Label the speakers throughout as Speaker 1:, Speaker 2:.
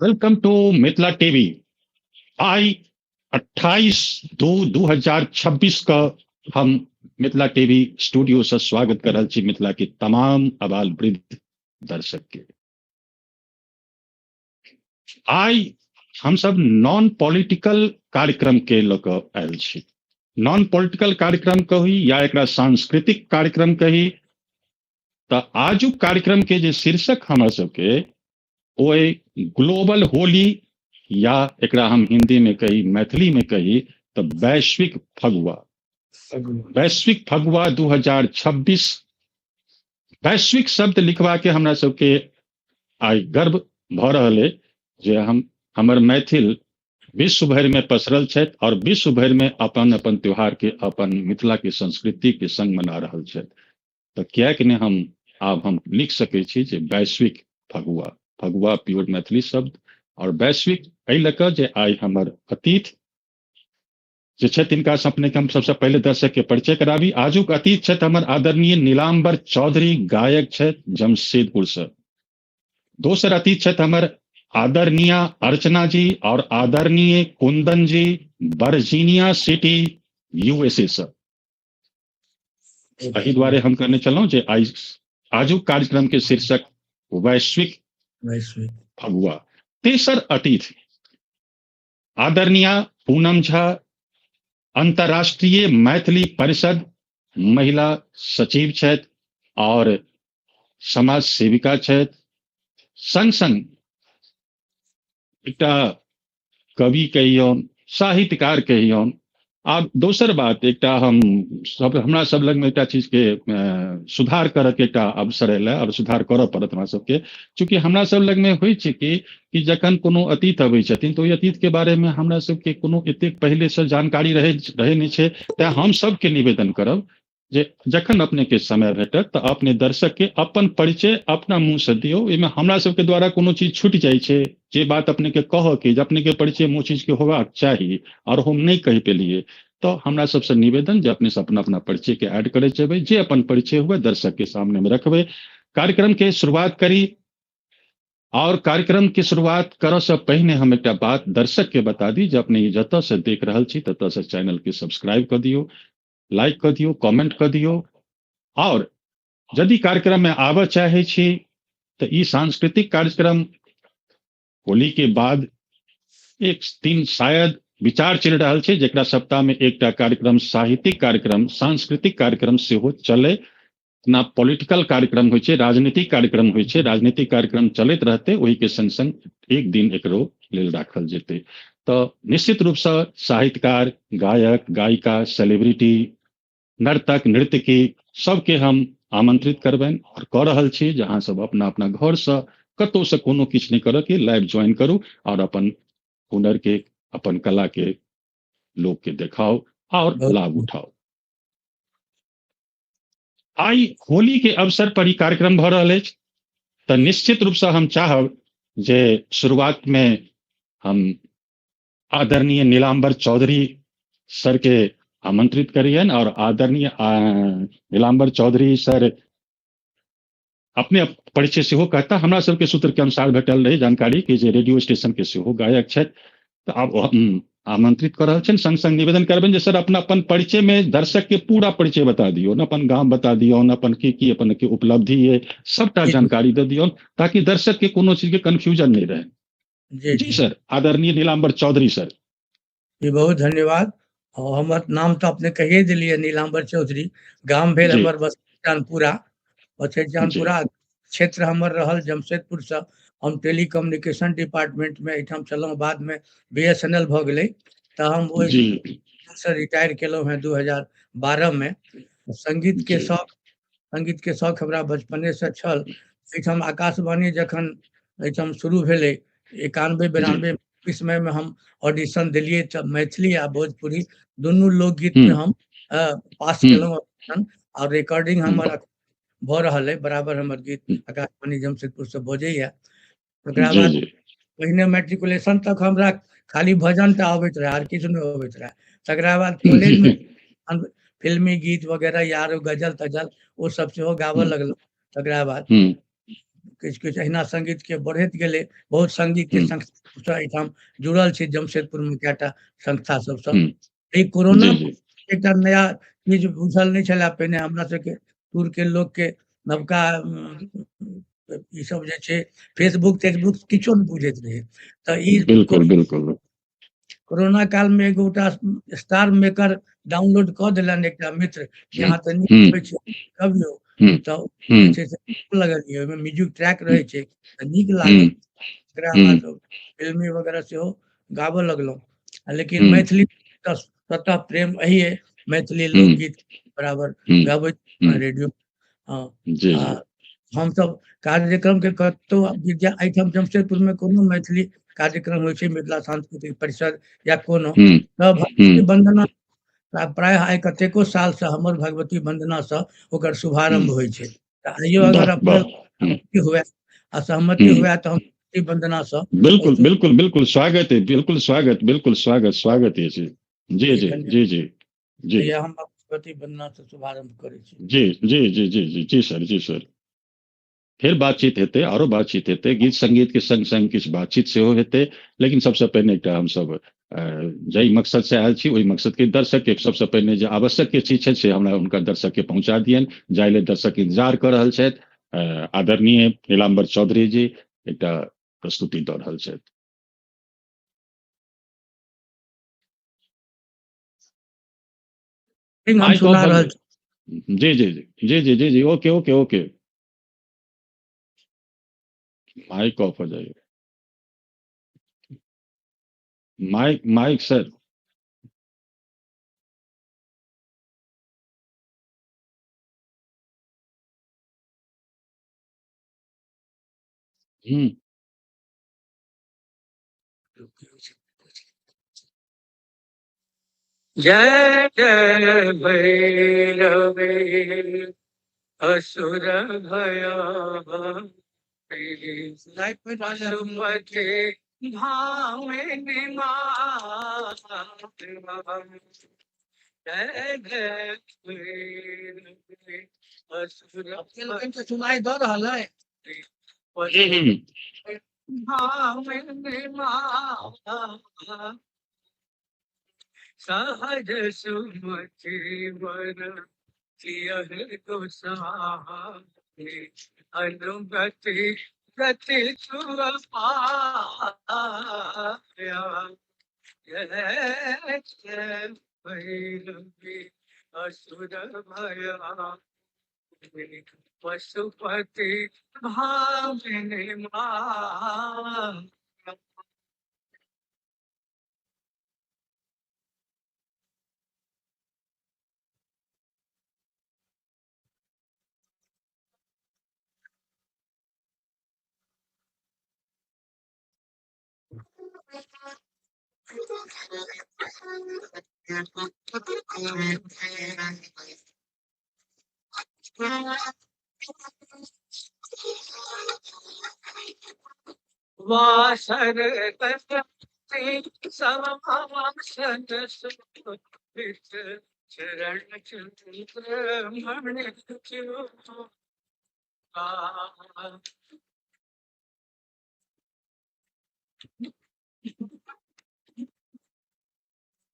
Speaker 1: Welcome to Mithila TV. आई 28/2/2026 का हम मिथिला टीवी स्टूडियो से स्वागत कर रहल छी मिथिला के तमाम आबाल वृद्ध दर्शक के। आई हम सब नॉन पॉलिटिकल कार्यक्रम के लक आयल छी। नॉन पॉलिटिकल कार्यक्रम कही या एकरा सांस्कृतिक कार्यक्रम कही, तो आजुक कार्यक्रम के जे शीर्षक हमर सबके ओ ग्लोबल होली, या एकरा हम हिंदी में कही, मैथिली में कही तो वैश्विक फगुआ। वैश्विक फगुआ 2026। वैश्विक शब्द लिखवा के हमरा सबके आई गर्व भ रहल है जे हमर मैथिल विश्व भर में पसरल छथि और विश्व भर में अपन अपन त्योहार के, अपन मिथिला के संस्कृति के संग मना रहल छथि। तो कियाक ने हम लिख सकै छी जे वैश्विक फगुआ। फगुआ प्योर मैथिली शब्द और वैश्विक एहि लऽ कऽ जे आई हमर अतिथि जे छथि तिनका से अपने हम सबसे पहले दर्शक के परिचय कराबी। आजुक अतिथि छथि हमर आदरणीय नीलाम्बर चौधरी, गायक छथि जमशेदपुर से। दोसर अतिथि छथि हमर आदरणीय अर्चना जी और आदरणीय कुंदन जी, वर्जीनिया सिटी यूएसए से। एहि द्वारे हम कहने चलूं जे आजुक कार्यक्रम के शीर्षक वैश्विक फगुआ। तेसर अतिथि आदरणीय पूनम झा, अंतर्राष्ट्रीय मैथिली परिषद महिला सचिव छथि और समाज सेविका छथि। संग संग एकटा कवि कहियौन, साहित्यकार कहियौन। आब दोसर बात, एकटा हमरा सब लग में एकटा चीज के सुधार करऽ के एकटा अवसर एलै और सुधार करऽ पड़त हमरा सबके। चूंकि हमरा सब लग में होइ छै कि जखन कोनो अतिथि अबै छथिन तो ओहि अतिथि के बारे में हमरा सबके कोनो एतेक पहले से जानकारी रहै नहि छै। तेँ हम सबके निवेदन करब जे जखन अपने के समय भेटत तो अपने दर्शक के अपन परिचय अपना मुंह से दियौ। एहिमे हमरा सबके द्वारा कोनो चीज छूट जाइ छै, जे बात अपने के कह के, जे अपने के परिचय मुंह चीज के होबाक चाही और हम नहीं कह पेलिए, तो हमरा सबसे निवेदन जे अपने से अपना अपना परिचय के ऐड करे जेबै। जे अपन परिचय हुए दर्शक के सामने में रखबै। कार्यक्रम के शुरुआत करी और कार्यक्रम के शुरुआत करऽ से पहिने हम एकटा बात दर्शक के बता दी जे अपने जतऽ से देख रहल छी ततऽ से चैनल के सब्सक्राइब कर दियो, लाइक कर दियो, कमेंट कर दियो। और यदि कार्यक्रम में आबऽ चाहे छी तो ई सांस्कृतिक कार्यक्रम होली के बाद एक दिन शायद विचार चल रहा है जेकरा सप्ताह में एकटा कार्यक्रम, साहित्यिक कार्यक्रम, सांस्कृतिक कार्यक्रम सेहो चले। ना पॉलिटिकल कार्यक्रम होइ छै, राजनीतिक कार्यक्रम होइ छै। राजनीतिक कार्यक्रम चलैत रहते, वही के संग संग एक दिन एकरो लेल राखल जेते। तो निश्चित रूप से साहित्यकार, गायक, गायिका, सेलिब्रिटी, नर्तक, नृत्यकी सबके हम आमंत्रित करबनि और कऽ रहल छी। जहाँ सब अपना अपना घर से कतौ से कोनो किछु नहीं करऽ के लाइव ज्वाइन करू और अपन हुनर के, अपन कला के लोग के देखाओ और लाभ उठाओ। आई होली के अवसर पर ही कार्यक्रम भ रहल अछि, तो निश्चित रूप से हम चाहब जे शुरुआत में हम आदरणीय नीलाम्बर चौधरी सर के आमंत्रित करियन। और आदरणीय नीलाम्बर चौधरी सर अपने परिचय सेहो कहता। हमरा सबके सूत्र के अनुसार भेटल रही जानकारी कि जे रेडियो स्टेशन के सेहो गायक छथि। तो आब आमंत्रित कर रहल छन। संग संग निवेदन करबनि जे सर अपना अपन परिचय में दर्शक के पूरा परिचय बता दियो, न अपन गांव बता दियो, न अपन की अपन के उपलब्धि है, सबटा जानकारी दे दियो, ताकि दर्शक के कोनो चीज के कंफ्यूजन नहीं रहे। जी सर, आदरणीय नीलाम्बर चौधरी सर।
Speaker 2: जी बहुत धन्यवाद। और हमर नाम तो अपने कहिए दिलिए, नीलाम्बर चौधरी। गांव भेल हमर बस जानपुरा, और जानपुरा क्षेत्र हमर रहल जमशेदपुर से। हम टेलीकम्युनिकेशन डिपार्टमेंट में एठाम छलहुँ, बाद में बीएसएनएल भ गेलै। तो हम ओहि से रिटायर केलहुँ हैं 2012 में। संगीत के शौक हमरा बचपने से छल। एठाम आकाशवाणी जखन एठाम शुरू भेलै 91-92 इसमें में हम ऑडिशन दिलिए, मैथिली आ भोजपुरी दुनू लोकगीत में हम पास केलहुँ ऑडिशन। और रिकॉर्डिंग हमर भ रहल है, बराबर हमर गीत आकाशवाणी जमशेदपुर से बजैया। ओकरा बाद पहिने मैट्रिकुलेशन तक हमरा खाली भजन टा अबैत रहे, आर किछु नहीं अबैत रहे। तकरा बाद कॉलेज में फिल्मी गीत वगैरह, यार गजल तजल वो सब सेहो गावऽ लगलहुँ। तकरा बाद किछु किछु अहिना संगीत के बढ़ैत गेलै, बहुत संगीत के संस्था एहिठाम जुड़ल छै जमशेदपुर में कएटा संस्था सबसँ। ई कोरोना एकटा नया चीज बुझल नहीं छला पहिने हमरा सबके दूर के लोग के, नवका ई सब जे छै फेसबुक तेसबुक किछो नहीं बुझैत रहे। तऽ ई
Speaker 1: बिल्कुल
Speaker 2: कोरोना काल में एगोटा स्टार मेकर डाउनलोड कऽ देलनि एकटा मित्र, जे अहाँ तऽ नीक होइ छै कवियो, तऽ जे छै से लगलियै, ओहिमे म्यूजिक ट्रैक रहै छै तऽ नीक लागल, एकरा हमरा सब फिल्मी वगैरह सेहो गाबऽ लगलहुँ। लेकिन मैथिली तऽ स्वतः प्रेम अही है, मैथिली लोकगीत बराबर गाबैत रेडियो। हाँ, हम सब कार्यक्रम के कतौ विद्या एहिठाम जमशेदपुर में कोनो मैथिली कार्यक्रम होइ छै, मिथिला सांस्कृतिक परिषद या कोनो, तऽ भगवती वंदना प्राय आइ कतेको साल से हमर भगवती वंदना से ओकर शुभारंभ होइ छै। आइयो अगर अपने हुए असहमति हुए तो हम भगवती वंदना से
Speaker 1: बिल्कुल स्वागत है, बिल्कुल स्वागत है जी जी जी जी जी जी,
Speaker 2: हम भगवती वंदना से शुभारंभ करै छी।
Speaker 1: जी सर फिर बातचीत हेतै, आरो बातचीत हेतै, गीत संगीत के संग संग किछु बातचीत सेहो हेतै। लेकिन सबसे पहिने एकटा हम सब जाहि मकसद से आयल छी, ओहि मकसद के दर्शक के सबसे पहिने जे आवश्यक के चीज छै से हमरा हुनकर दर्शक के पहुंचा दियनि, जाहि लेल दर्शक इंतजार कर रहल छथि। आदरणीय नीलाम्बर चौधरी जी एकटा प्रस्तुति दऽ रहल छथि।
Speaker 2: हम सुना रहल
Speaker 1: जी ओके माइक ऑफ हो जाएगा, माइक सर।
Speaker 2: जय जय भैरवे असुर भयावहे, सुमति भामिनी मातृ। जय जय भैरवे असुर सुनाई दऽ रहल है। भामिनी मातृ सहज सुमति वर गोसाई, अनुगति गति छुआ पाया। जय जय भैरवी असुर भयावहे, पशुपति भामिनी मातृ। वासर समासन सुखित, चरण चंद्रमणि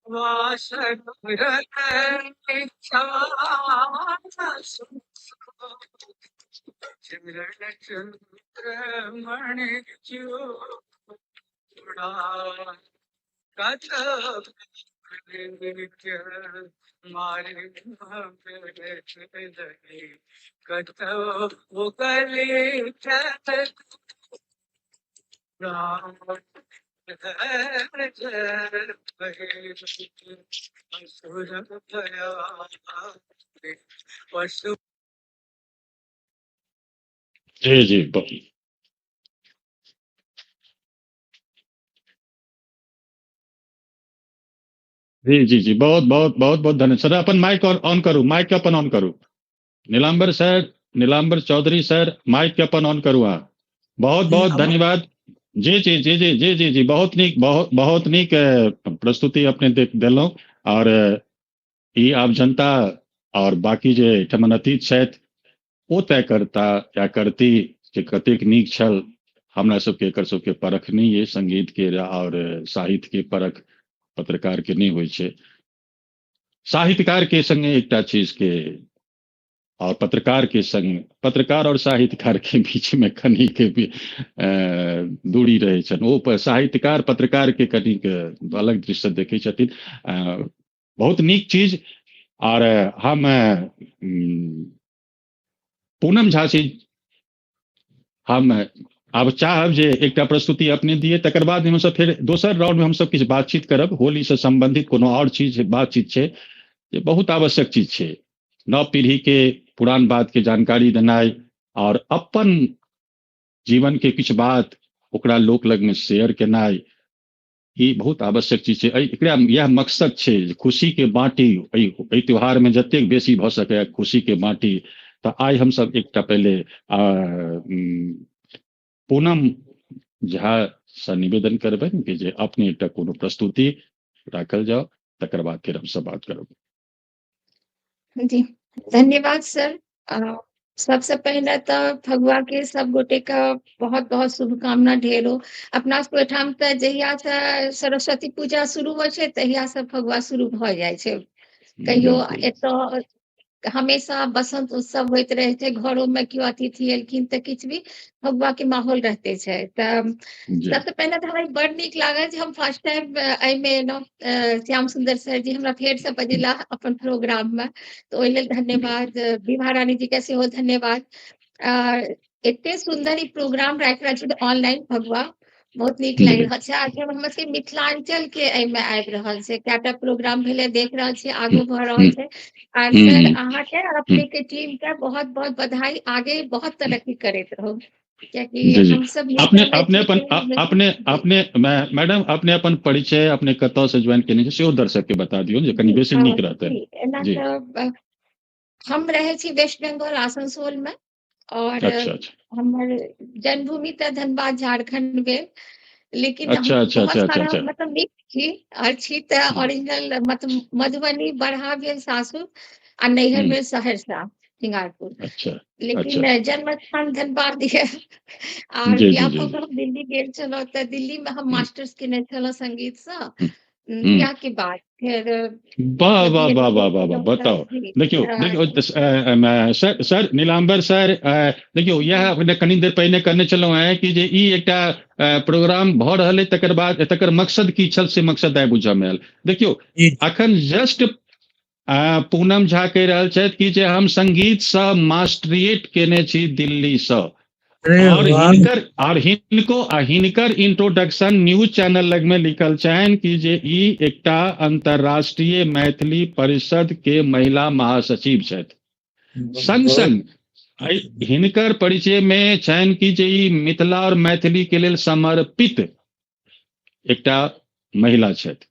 Speaker 2: वासर चरण चंद्रमणि चूड़ा, कथ मारे कथो गली राम।
Speaker 1: जी बहुत धन्यवाद सर। अपन माइक ऑन करू, माइक अपन ऑन करू। Nilambar sir, Nilambar Chaudhary sir, mike अपन ऑन करू। अहाँ बहुत धन्यवाद। जी बहुत नीक प्रस्तुति अपने देलहुँ। और ई आब जनता और बाकी जे ठमन अतीत छथि ओ तय करता या करती जे कतेक नीक छल। हमरा सबके एकर सबके परख नहीं है, संगीत के और साहित्य के परख पत्रकार के नहीं होइ छै। साहित्यकार के संगे एकटा चीज के और पत्रकार के संग, पत्रकार और साहित्यकार के बीच में कनी के भी दूरी रहे छन। ओ साहित्यकार पत्रकार के कनिक अलग दृश्य देखे छथिन। बहुत नीक चीज। और हम पूनम झा से हम आब चाहब जे एकटा प्रस्तुति अपने दिए, तकर बाद हम सब फिर दोसर राउंड में हम सब किछु बातचीत करब। होली से संबंधित कोनो और चीज बातचीत छै जे बहुत आवश्यक चीज छै। नव पीढ़ी के पुरान बात के जानकारी देनाइ और अपन जीवन के किछु बात ओकरा लोक लग में शेयर केनाइ, ई बहुत आवश्यक चीज छै। एकरा यह मकसद छै जे खुशी के बाँटी, एहि त्योहार में जतेक बेसी भऽ सकै खुशी के बाँटी। तऽ आइ हम सब एकटा पहले पूनम झा से निवेदन करबनि कि जे अपने एकटा कोनो प्रस्तुति राखल जाओ, तकर बाद फिर हम सब बात करब।
Speaker 3: जी धन्यवाद सर। सबसे पहले तो फगुआ के सब गोटे का बहुत बहुत शुभकामना ढेर हो। अपना सबके ओहिठाम तऽ जहिया से सरस्वती पूजा शुरू होइ छै तहिया से फगुआ शुरू भऽ जाइ छै। कहियो
Speaker 1: बिल्कुल।
Speaker 3: एतऽ हमेशा बसंत उत्सव होइत रहे छै, घरों में केओ अतिथि एलखिन तऽ किछु भी फगुआ के माहौल रहते छै। तऽ
Speaker 1: जी
Speaker 3: सबसे पहले तो हमरा बड़ नीक लागल जे हम फर्स्ट टाइम एहिमे श्याम सुंदर सर जी हमरा फेर से बजेला अपन प्रोग्राम में, तो ओहि लेल धन्यवाद। विभा रानी जी के सेहो धन्यवाद। एते सुंदर ई प्रोग्राम राखि रहल छै ऑनलाइन फगुआ, बहुत नीक लागि रहल छै। आ जब हमर सबके मिथिलांचल के एहिमे आबि रहल छै, कएटा प्रोग्राम भेले देख रहल छी, आगू भऽ रहल छै। आर सर अहाँके और अपने के टीम के बहुत बहुत बधाई, आगे बहुत तरक्की करैत रहू। क्योंकि
Speaker 1: जी जी
Speaker 3: हम सब
Speaker 1: अपने
Speaker 3: मिलकर
Speaker 1: अपने अपन अपने मैडम अपने अपन परिचय अपने कतौ से ज्वाइन केने छै सेहो दर्शक के बता दियौ जे कनि बेसी नीक रहतै। जी
Speaker 3: हम रहे छी वेस्ट बंगाल आसनसोल में, और
Speaker 1: अच्छा अच्छा
Speaker 3: हमर जन्मभूमि तो धनबाद झारखंड में, लेकिन हम
Speaker 1: अच्छा अच्छा
Speaker 3: बहुत
Speaker 1: अच्छा अच्छा
Speaker 3: सारा
Speaker 1: अच्छा
Speaker 3: मतलब मिक्स छी। और छी तो ओरिजिनल मतलब मधुबनी बरहा भेल सासुर, आ नैहर भेल सहरसा सिंगारपुर,
Speaker 1: अच्छा
Speaker 3: लेकिन
Speaker 1: अच्छा
Speaker 3: जन्म स्थान धनबाद है। और
Speaker 1: जी जी
Speaker 3: बियाह
Speaker 1: जी
Speaker 3: पर हम दिल्ली गेल छलहुँ, तऽ दिल्ली में हम मास्टर्स केने छलहुँ संगीत से।
Speaker 1: हम्म,
Speaker 3: बियाह के बाद फिर
Speaker 1: वाह
Speaker 3: मतलब
Speaker 1: वाह वाह वाह
Speaker 3: धीरे-धीरे
Speaker 1: वाह वाह बताओ।
Speaker 3: जी,
Speaker 1: देखियो सर सर नीलाम्बर सर देखियो यह अपने कनी देर पहिने कहने छलहुँ हैं कि जे ई एकटा प्रोग्राम भऽ रहल अइ, तकर बाद तकर मकसद की छल से मकसद आइ बुझऽ में आयल। देखियो
Speaker 2: जी
Speaker 1: अखन जस्ट पूनम झा कहि रहल छथि कि जे हम संगीत से मास्टरिएट केने छी दिल्ली से,
Speaker 2: अरे
Speaker 1: और
Speaker 2: वाह
Speaker 1: हिनकर इंट्रोडक्शन न्यूज चैनल लग में लिखल छनि कि जे ई एकटा अंतरराष्ट्रीय मैथिली परिषद के महिला महासचिव छथि। संग
Speaker 2: बहुत
Speaker 1: संग हिनकर परिचय में छनि कि जे ई मिथिला और मैथिली के लेल समर्पित एकटा महिला छथि।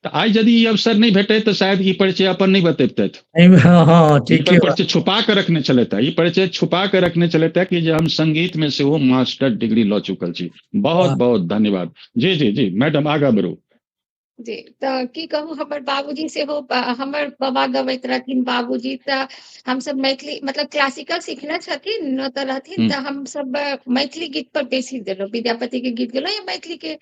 Speaker 1: तऽ आइ यदि ई अवसर नहीं भेटै तऽ शायद ई परिचय अपन नहीं बतैबतथि।
Speaker 2: हाँ ठीक है।
Speaker 1: परिचय छुपा के रखने चले था, ये परिचय छुपा के रखने चले था कि जे हम संगीत में से वो मास्टर डिग्री लऽ चुकल छी। बहुत बहुत धन्यवाद। जी जी जी मैडम आगा बढ़ू।
Speaker 3: जी तऽ की कहूँ, हमर बाबूजी सेहो हमर बाबा गबैत रहथिन बाबूजी, तऽ हम सब मैथिली मतलब क्लासिकल सीखने छथिन तऽ रहथिन, तऽ हम सब मैथिली गीत पर बेसी देलहुँ, विद्यापति के गीत गेलहुँ या मैथिली के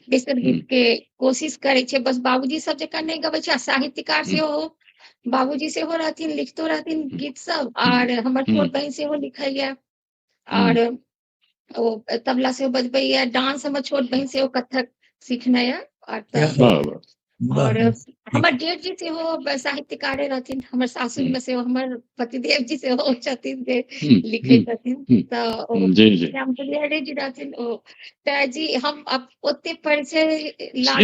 Speaker 3: बेसन गीत के कोशिश करै छै। बस बाबूजी सब जकाँ नहीं गबै छै। आ साहित्यकार सेहो बाबूजी सेहो रहथिन, लिखतो रहथिन गीत सब, और हमर छोट बहिन सेहो लिखैया, और ओ तबला सेहो बजबैया। डांस हमर छोट बहिन सेहो कथक सीखने ये। और हमर जेठ जी सेहो साहित्यकारे रहथिन। हमर सासुर में सेहो हमर पतिदेव जी सेहो छथिन जे लिखै छथिन, तऽ
Speaker 1: जी जी
Speaker 3: श्याम सुंदर जी रहथिन ओ। तऽ जी हम ओते परिचय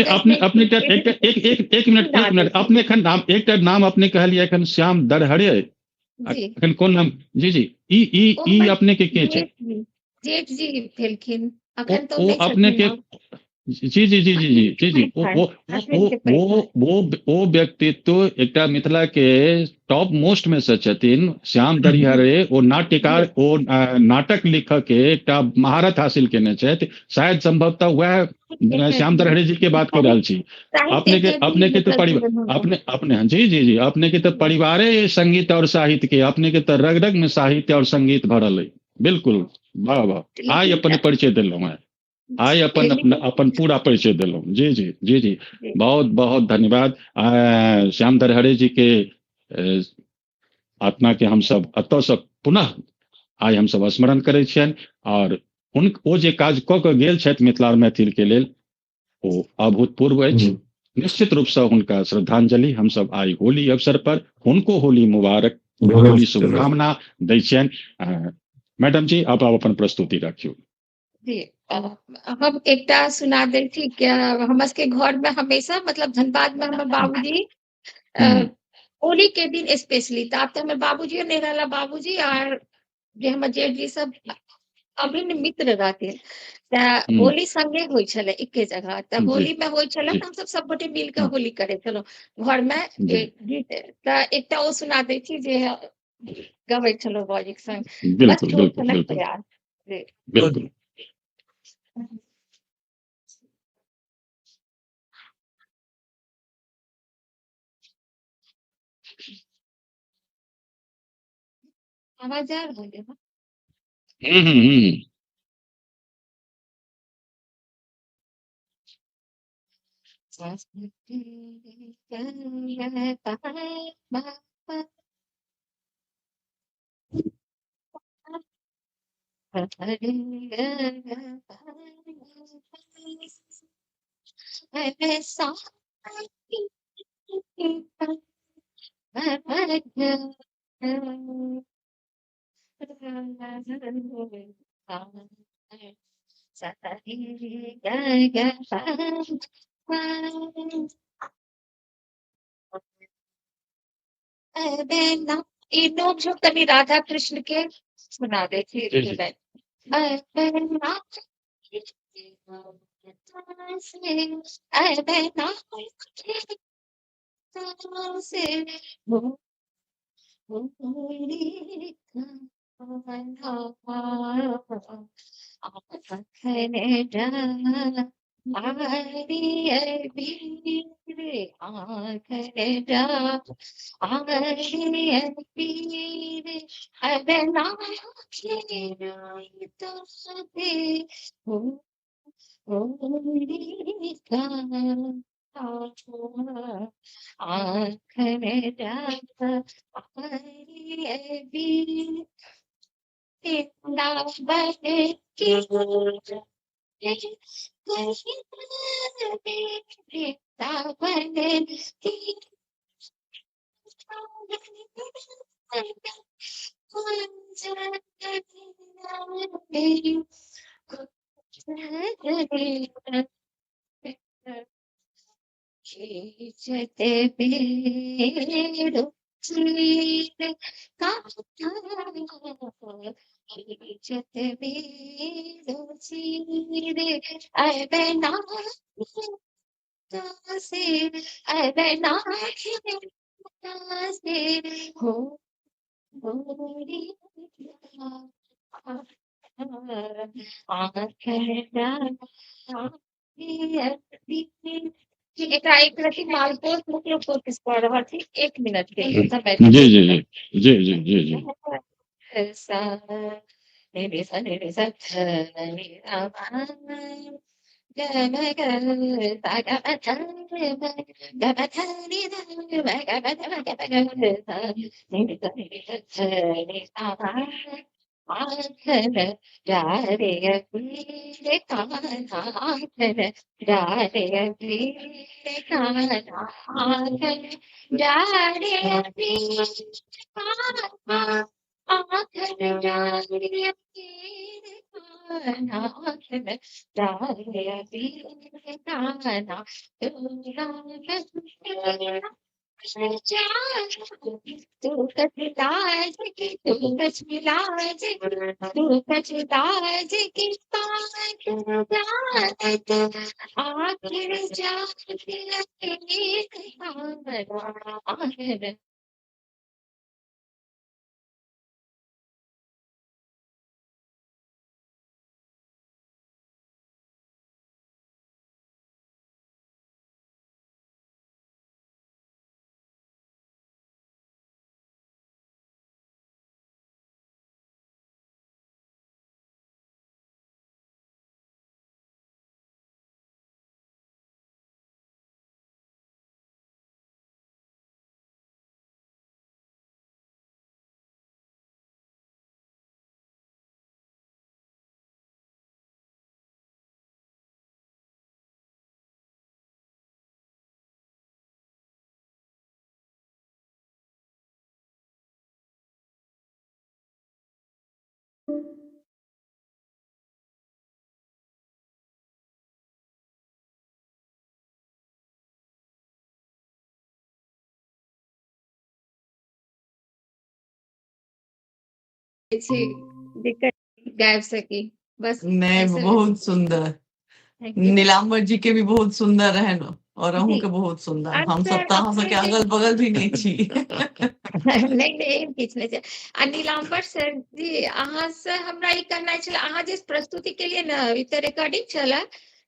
Speaker 1: अपने अपने एक मिनट अपने एखन नाम एकटा नाम अपने कहलिए एखन श्याम दरहरे, एखन कोन नाम? जी जी ई अपने के छै?
Speaker 3: जेठ जी भेलखिन, अखन तो
Speaker 1: ओ
Speaker 3: नहीं
Speaker 1: अपने के
Speaker 3: छथिन।
Speaker 1: जी जी जी जी जी जी जी वो व्यक्तित्व एकटा मिथिला के टॉप मोस्ट में से छथिन। श्याम दरिहरे ओ नाट्यकार, ओ नाटक लिखक के एकटा महारत हासिल केने छथि। शायद संभवतः वह श्याम दरहरे जी के बात कर रहल छी। अपने के तो परिवार अपने जी जी जी अपने के तो परिवारे संगीत और साहित्य के, अपने के तो रग रग में साहित्य और संगीत भरल है। बिल्कुल, वाह वाह, आइ
Speaker 3: लेकिन
Speaker 1: अपन परिचय दिलहुँ हैं, आइ अपन अपन पूरा परिचय दिलहुँ। जी जी जी जी, बहुत बहुत धन्यवाद। श्याम दरहरे जी के आत्मा के हम सब एतऽ से पुनः आइ हम सब स्मरण करै छियनि, और ओ जे काज कऽ कऽ गेल छथि मिथिला और मैथिल के लेल, ओ अभूतपूर्व अछि। निश्चित रूप से हुनका श्रद्धांजलि हम सब आइ होली अवसर पर हुनको होली मुबारक, होली शुभकामना दै छियनि। मैडम जी, आप अपन प्रस्तुति रखियौ।
Speaker 3: जी, हम एकटा सुना देल थी क्या, हमर के घर में हमेशा मतलब धनबाद में हमर बाबूजी होली के दिन स्पेशली तो आब तो हमर बाबूजी नहीं रहला, बाबूजी और जे हमर जेठ जी सब अभिन्न मित्र रहथिन, होली संगे होइ छले एके जगह। त होली में होइ छले त हम सब गोटे मिल के होली करे छलो घर में। गीत त एकटा ओ सुना दै छी जे गबै छलो बॉजी के संग, बस
Speaker 1: बिल्कुल
Speaker 3: ओ
Speaker 1: बिल्कुल
Speaker 3: छलक
Speaker 1: बिल्कुल
Speaker 3: प्यार। जी
Speaker 1: बिल्कुल।
Speaker 3: आवाज आ रहा है ना?
Speaker 1: हम्म।
Speaker 3: ये लोग जो कभी राधा कृष्ण के सुना दे थे
Speaker 1: जी जी
Speaker 3: एकरा एक रति मालपोस मुख्य कोशिश कर रहा थी, 1 मिनट के समय
Speaker 1: जी जी जी जी जी जी जी।
Speaker 3: सा रे सा रे सा रे सा तू कच लाज की तू कच लाज तू कच लाज की पाक जात आखिर जात एक आखिर छी दिक्कत गाबि सकी बस
Speaker 4: नहीं
Speaker 3: ऐसे
Speaker 4: बहुत सुंदर
Speaker 3: थैंक यू
Speaker 4: नीलाम्बर जी के भी बहुत सुंदर रहन और अहूँ
Speaker 3: जी
Speaker 4: के बहुत सुंदर
Speaker 3: और
Speaker 4: हम सब
Speaker 3: सर
Speaker 4: तो अहाँ
Speaker 3: अपने
Speaker 4: सबके
Speaker 3: जे
Speaker 4: अगल बगल भी नहीं छी
Speaker 3: नहीं एहन किछु नहि छै आ नीलाम्बर सर जी अहाँ से हमरा ई कहनाइ छल अहाँ जे प्रस्तुति केलियै ने ई तऽ रिकॉर्डिंग छले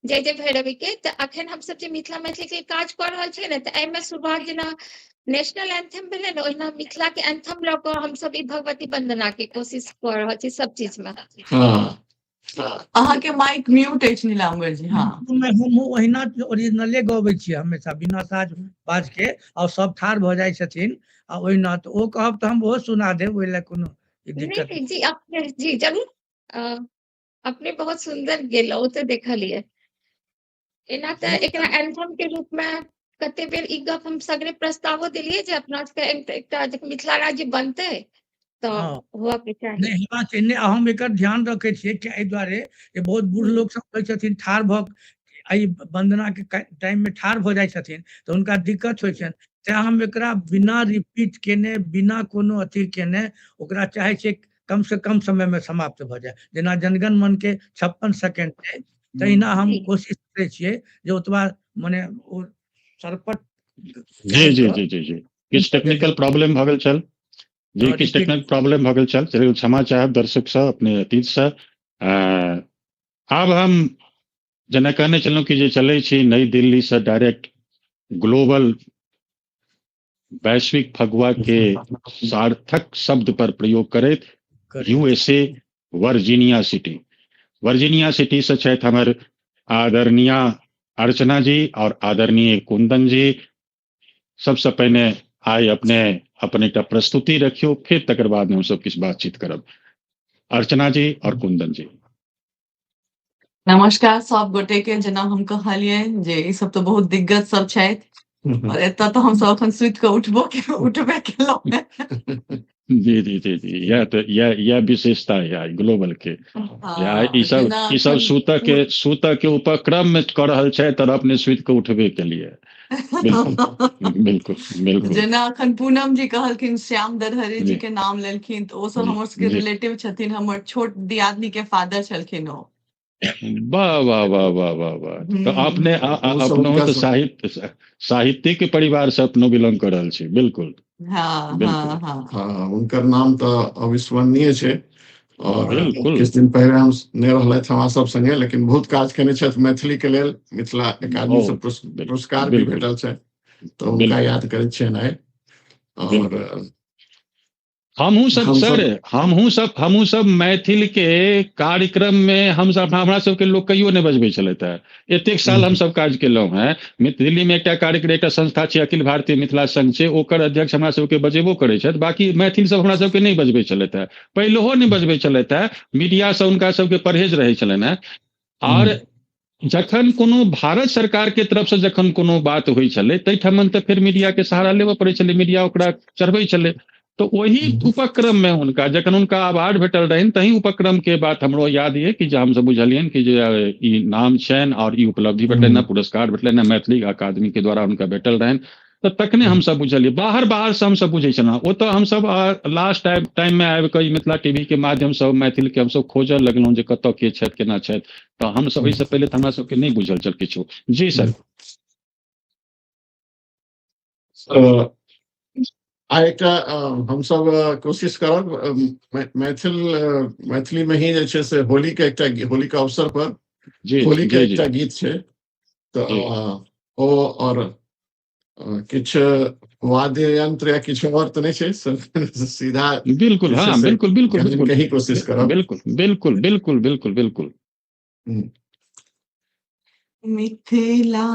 Speaker 3: जय जय भैरवी के तऽ अखन हम सब जे मिथिला मैथिली के काज कऽ रहल छियै ने तऽ एहिमे शुरुआत जेना नेशनल एंथम भेलै ने ओहिना मिथिला के एंथम लऽ कऽ हम सब ई भगवती वंदना के कोशिश कऽ रहल छी सब चीज में
Speaker 4: अहाँ के माइक म्यूट अछि नीलाम्बर जी हाँ
Speaker 2: हम ओहिना ओरिजिनले गबै छियै हमेशा बिना साज बाज के और सब ठाढ़ भऽ जाइ छथिन आ ओहिना तऽ ओ कहब तऽ हम ओहो सुना देब ओहि लए कोनो दिक्कत
Speaker 3: नहीं जी अपने जी जरूर अपने बहुत सुंदर गेलहुँ तऽ देखलियै एना तऽ एकरा एंथम के रूप में कते बेर ई गप हम सगरे प्रस्तावो दिलियै जे अपना सबके एकटा मिथिला राज्य बनतै तऽ
Speaker 2: हाँ।
Speaker 3: हुआ के चाही
Speaker 2: नहीं हेबाक चाही नहीं हम एकर ध्यान रखै छियै कि एहि दुआरे कि बहुत बूढ़ लोग सब कहै छथिन ठाढ़ भऽ एहि वंदना के टाइम में ठाढ़ भऽ जाइ छथिन तऽ हुनका दिक्कत होइ छनि तें हम एकरा बिना रिपीट केने बिना कोनो अथी केने ओकरा चाहे छियै कम से कम समय में समाप्त भऽ जाए जेना जनगण मन के 56 सेकंड छै तहिना हम
Speaker 3: जी
Speaker 2: कोशिश करै छियै जे ओतबा मने ओ सरपट
Speaker 1: जी जी जी जी जी किछु टेक्निकल प्रॉब्लम भऽ गेल छल जी किछु टेक्निकल प्रॉब्लम भऽ गेल छल चलिए क्षमा चाहब दर्शक से अपने अतीत से आब हम जेना कहने छलहुँ कि जे चलै छी नई दिल्ली से डायरेक्ट ग्लोबल वैश्विक फगुआ के सार्थक शब्द पर प्रयोग करैत यूएसए वर्जीनिया सिटी से छथि हमर आदरणीय अर्चना जी और आदरणीय कुंदन जी सबसे पहिने आइ अपने अपन एकटा प्रस्तुति रखियो फिर तकर बाद हम सब किछु बातचीत करब अर्चना जी और कुंदन जी
Speaker 4: नमस्कार सब गोटे के जेना हम कहलियै जे ई सब तो बहुत दिग्गज सब छथि और एतऽ तो हम सब अखन सुति के उठबे केलहुँ
Speaker 1: जी जी जी जी यह विशेषता है ग्लोबल के ई सब सूतक के उपक्रम में कर रहल छै तर अपने सुति के उठबे के लिए बिल्कुल बिल्कुल
Speaker 4: जेना अखन पूनम जी कहलखिन श्याम दरहरी जी के नाम लेलखिन तो ओ सब हमर सबके रिलेटिव छथिन हमर छोट दियादनी के फादर छलखिन ओ
Speaker 1: वाह वाह वाह वाह वाह वाह तो आपने अपनो तो साहित्यिक परिवार से अपनो बिलोंग कर रहल छी बिल्कुल
Speaker 4: हाँ हाँ हाँ
Speaker 5: उनकर नाम तो अविस्मरणीय छै और
Speaker 1: बिल्कुल
Speaker 5: किछु दिन पहले हम नहि रहलथि हमरा सब संगे लेकिन बहुत काज केने छथि मैथिली के लेल मिथिला अकादमी से पुरस्कार भी भेटल छै तो उनका याद करैत छियनि आइ और
Speaker 1: हमहू सब मैथिल के कार्यक्रम में हम सब हमरा सबके लोग कहियो नहीं बजबै छलथि है एतेक साल हम सब काज केलहुँ हैं दिल्ली में एकटा कार्यक्रम एकटा संस्था छै अखिल भारतीय मिथिला संघ छै ओकर अध्यक्ष हमरा सबके बजेबो करै छथि बाकी मैथिल सब हमरा सबके नहीं बजबै छलथि है पहिलहो नहीं बजबै छलथि है मीडिया से हुनका सबके परहेज रहै छलनि है और जखन कोनो भारत सरकार के तरफ से जखन कोनो बात होइ छलै तैठमन तऽ फिर मीडिया के सहारा लेबऽ पड़ै छलै मीडिया ओकरा चढ़बै छलै तो वही उपक्रम में उनका जखन उनका अवार्ड भेटल रहनि तही उपक्रम के बात हमरो याद ये कि जे हमसब बुझलियनि कि जे ई नाम छनि और ई उपलब्धि भेटलनि पुरस्कार भेटलनि मैथिली अकादमी के द्वारा हुनका भेटल रहनि तऽ तखने हमसब बुझलियै बाहर से हमसब बुझै छलहुँ ओतऽ हमसब लास्ट टाइम में आबि कऽ मिथिला टीवी के माध्यम से मैथिल के हमसब खोजऽ लगलहुँ जे कतऽ के छथि केना छथि तऽ हमसब एहिसँ पहिले तऽ हमरा सबके नहीं बुझल छल किछो जी सर
Speaker 5: एकटा हमसब कोशिश करब मैथिली में ही जे छै से होली के अवसर पर होली के एकटा गीत छै तऽ ओ और किछु वाद्य यंत्र या किछु और तऽ नहीं छै सीधा
Speaker 1: बिल्कुल हाँ बिल्कुल
Speaker 5: ही कोशिश करब
Speaker 1: बिल्कुल
Speaker 4: मिथिला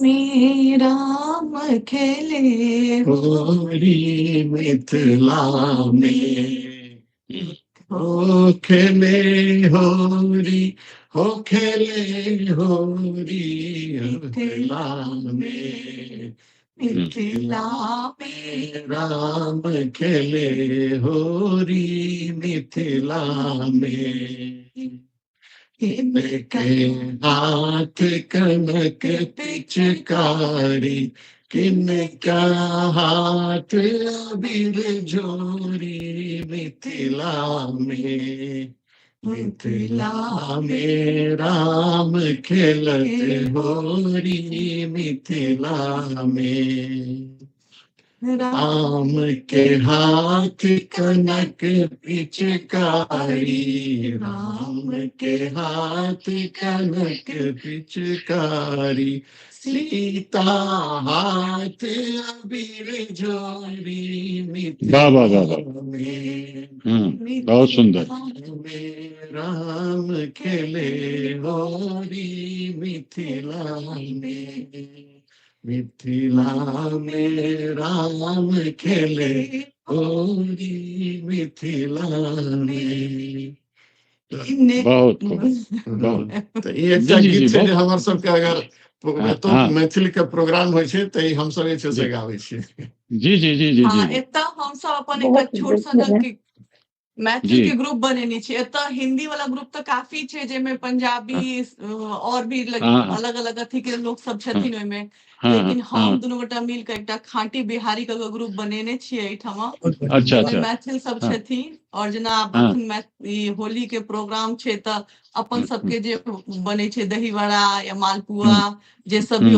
Speaker 4: में राम खेले
Speaker 5: होली मिथिला में हो खेले होली मिथिला में राम खेले होली मिथिला में इनके हाथ कनक पिचकारी किनका हाथ अबीर झोरी मिथिला में, मिथिला में राम खेलत होरी मिथिला में। राम के हाथ कनक पिचकारी, राम के हाथ कनक पिचकारी, सीता हाथ अबीर झोरी
Speaker 1: वाह वाह वाह
Speaker 5: मिथिला
Speaker 1: वाह।
Speaker 5: में।
Speaker 1: बहुत सुंदर।
Speaker 5: में राम खेले होरी मिथिला में, मिथिला में राम खेले होरी मिथिला में।
Speaker 1: बहुत खूब, बहुत।
Speaker 5: तो ये
Speaker 1: जी
Speaker 5: एकटा
Speaker 1: जी जी
Speaker 5: गीत छै जे
Speaker 1: बहुत।
Speaker 5: हमर सबके अगर
Speaker 1: हाँ
Speaker 5: एतौ
Speaker 1: हाँ
Speaker 5: मैथिली के प्रोग्राम होइ छै तऽ ई हम सब जे छै
Speaker 1: जी
Speaker 5: से गाबै छियै।
Speaker 1: जी जी जी जी
Speaker 4: हाँ
Speaker 1: जी
Speaker 4: एतऽ हम सब अपन
Speaker 3: बहुत
Speaker 4: एक छोट
Speaker 3: सुंदर
Speaker 4: सन
Speaker 3: है।
Speaker 4: मैथिल
Speaker 1: जी
Speaker 4: के ग्रुप बनेने छी। एतऽ हिंदी वाला ग्रुप तऽ काफी छै, जेमे पंजाबी और भी
Speaker 1: हाँ हाँ
Speaker 4: अलग अलग अथी के लोग सब
Speaker 1: हाँ
Speaker 4: छथिन ओइमे।
Speaker 1: हाँ
Speaker 4: लेकिन
Speaker 1: हाँ
Speaker 4: हम दुनू गोटा मिल के एकटा खाँटी बिहारी के ग्रुप बनेने छियै एहिठमा,
Speaker 2: बहुत बढ़िया
Speaker 1: अच्छा
Speaker 4: जेमे
Speaker 1: अच्छा
Speaker 4: मैथिल सब
Speaker 1: हाँ
Speaker 4: छथिन। और जेना आब
Speaker 1: हाँ
Speaker 4: अखन ई होली के प्रोग्राम छै तऽ अपन सबके जे बनै छै दही बड़ा या मालपुआ, जे सब भी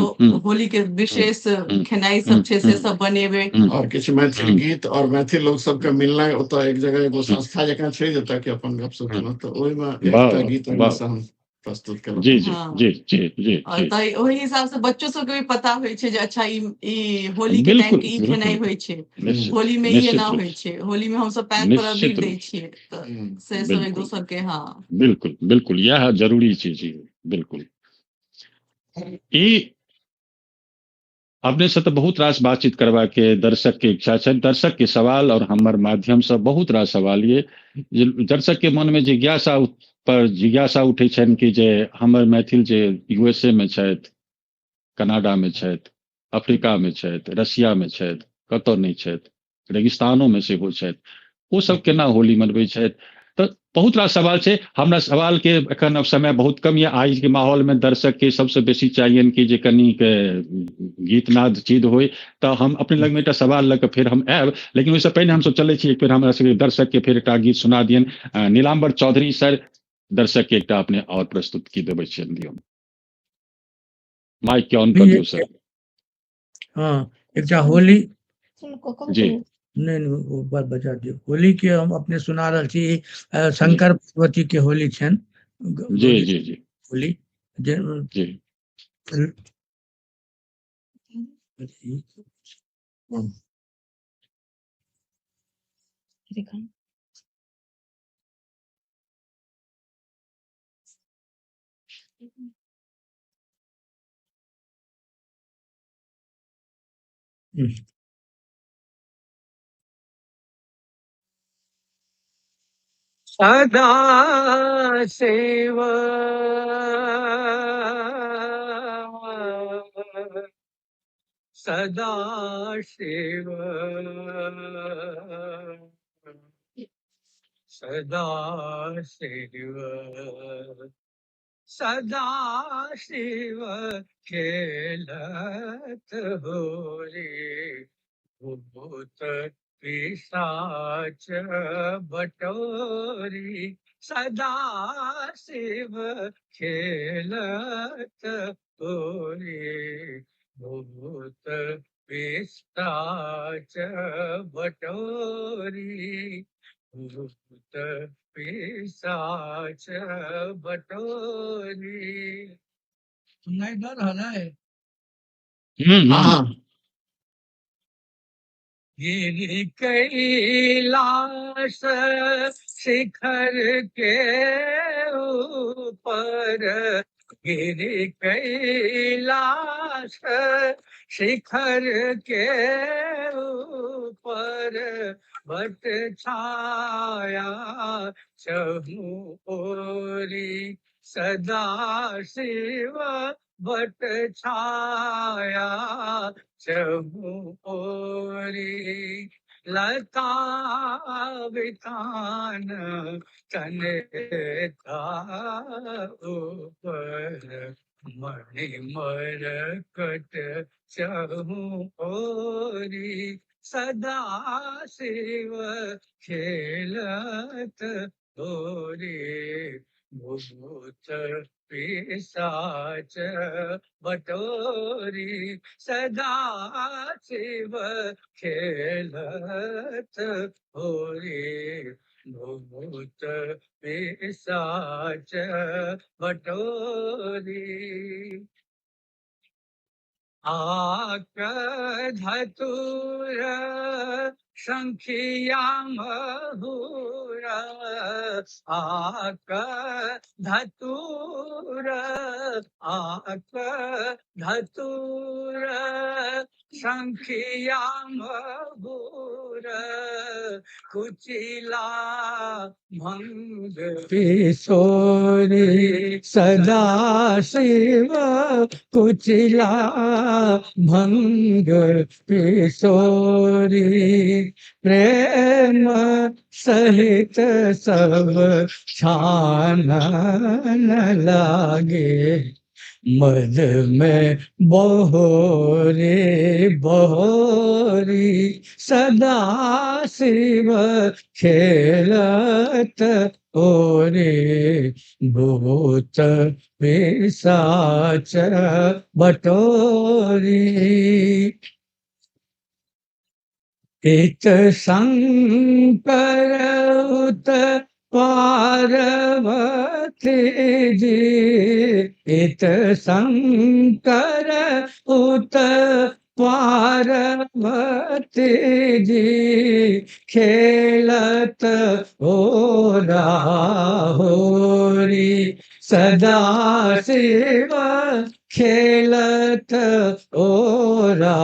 Speaker 4: होली के विशेष खेनाई सब छै से सब बनेबै।
Speaker 5: और किछु मैथिल गीत और मैथिल लोग सबके मिलनाइ ओतऽ एक जगह एगो संस्था जकाँ छै जतऽ कि अपन गपशप केलहुँ, तऽ ओहिमे एकटा गीत ओहिमे से हम प्रस्तुत केलहुँ।
Speaker 1: जी जी
Speaker 4: हाँ
Speaker 1: जी जी जी
Speaker 4: और
Speaker 1: जी
Speaker 4: तऽ ओहि हिसाब से बच्चो सबके भी पता होइ छै जे अच्छा ई होली के टाइम
Speaker 1: बिल्कुल
Speaker 4: के ई खेनाई
Speaker 1: बिल्कुल
Speaker 4: होइ छै,
Speaker 1: निश्चित
Speaker 4: होली में ई एना
Speaker 1: निश्चित रूप
Speaker 4: होइ
Speaker 1: से
Speaker 4: छै, होली में हम सब पैर पर अबीर
Speaker 1: निश्चित
Speaker 4: दै
Speaker 1: रूप से
Speaker 4: छियै, तऽ से सब एक
Speaker 1: बिल्कुल
Speaker 4: दोसर के हाँ।
Speaker 1: बिल्कुल बिल्कुल यह जरूरी चीज है बिल्कुल। ई अपने से तो बहुत रास बातचीत करबा के दर्शक के इच्छा है, दर्शक के सवाल और हमर माध्यम से बहुत रास सवाल ये जे दर्शक के मन में जिज्ञासा पर जिज्ञासा उठे छन कि जे हमर मैथिल जे यूएसए में छथि, कनाडा में छथि, अफ्रीका में छथि, रसिया में छथि, कतौ नहीं छथि, रेगिस्तानों में सेहो छथि, ओ सब केना होली मनबै छथि। तऽ बहुत रास सवाल छै हमरा। सवाल के एखन समय बहुत कम ये। आज के माहौल में दर्शक के सबसे बेसी चाहिए कि जे कनी के गीत नाद चीज होय, तऽ हम अपने लग में एकटा सवाल लऽ कऽ फेर हम आयब। लेकिन ओहिसँ पहिने हमसब चलै छी, एक बेर हमरा सबके दर्शक के फेर एकटा गीत सुना दियन। नीलाम्बर चौधरी सर दर्शक के एकटा अपने और प्रस्तुत की देबै छियनि दियौन। माइक के ऑन कर दियौ सर।
Speaker 2: हाँ एकटा होली
Speaker 1: जी
Speaker 2: नहीं नहीं वो बात बचा दियो। होली के हम अपने सुना रहल छी, शंकर पार्वती के होली छन,
Speaker 1: जी जी जी
Speaker 2: होली जे
Speaker 1: जी
Speaker 2: सदा शिव सदा शिव सदा शिव सदा शिव खेलत होरी, भूत पिशाच बटोरी, सदा शिव खेलत होरी, भूत पिशाच बटोरी, भूत पिशाच बटोरी। सुनाई दे रहा है?
Speaker 5: हाँ
Speaker 2: गिरि कैलाश शिखर के ऊपर, गिरि कैलाश शिखर के ऊपर, बट छाया चहु ओरी, सदा शिव बट छाया चहु ओरी, लता वितान तने था ऊपर, मणि मरकट चहु ओरी सदा शिव खेलत होरी भूत पिशाच बटोरी सदा शिव खेलत होरी भूत पिशाच बटोरी आक धतुर शंखिया महुर आक धतुर शंखिया महुर कुचिला भंग किशोरी सदा शिव कुचिला भंग किशोरी प्रेम सहित सब छानन लागे मद में बहोरी बहोरी सदा शिव खेलत होरी भूत पिशाच बटोरी इत शंकर उत पार्वती जी इत शंकर उत पार्वती जी खेलत हो होरी सदा शिव खेलत ओरा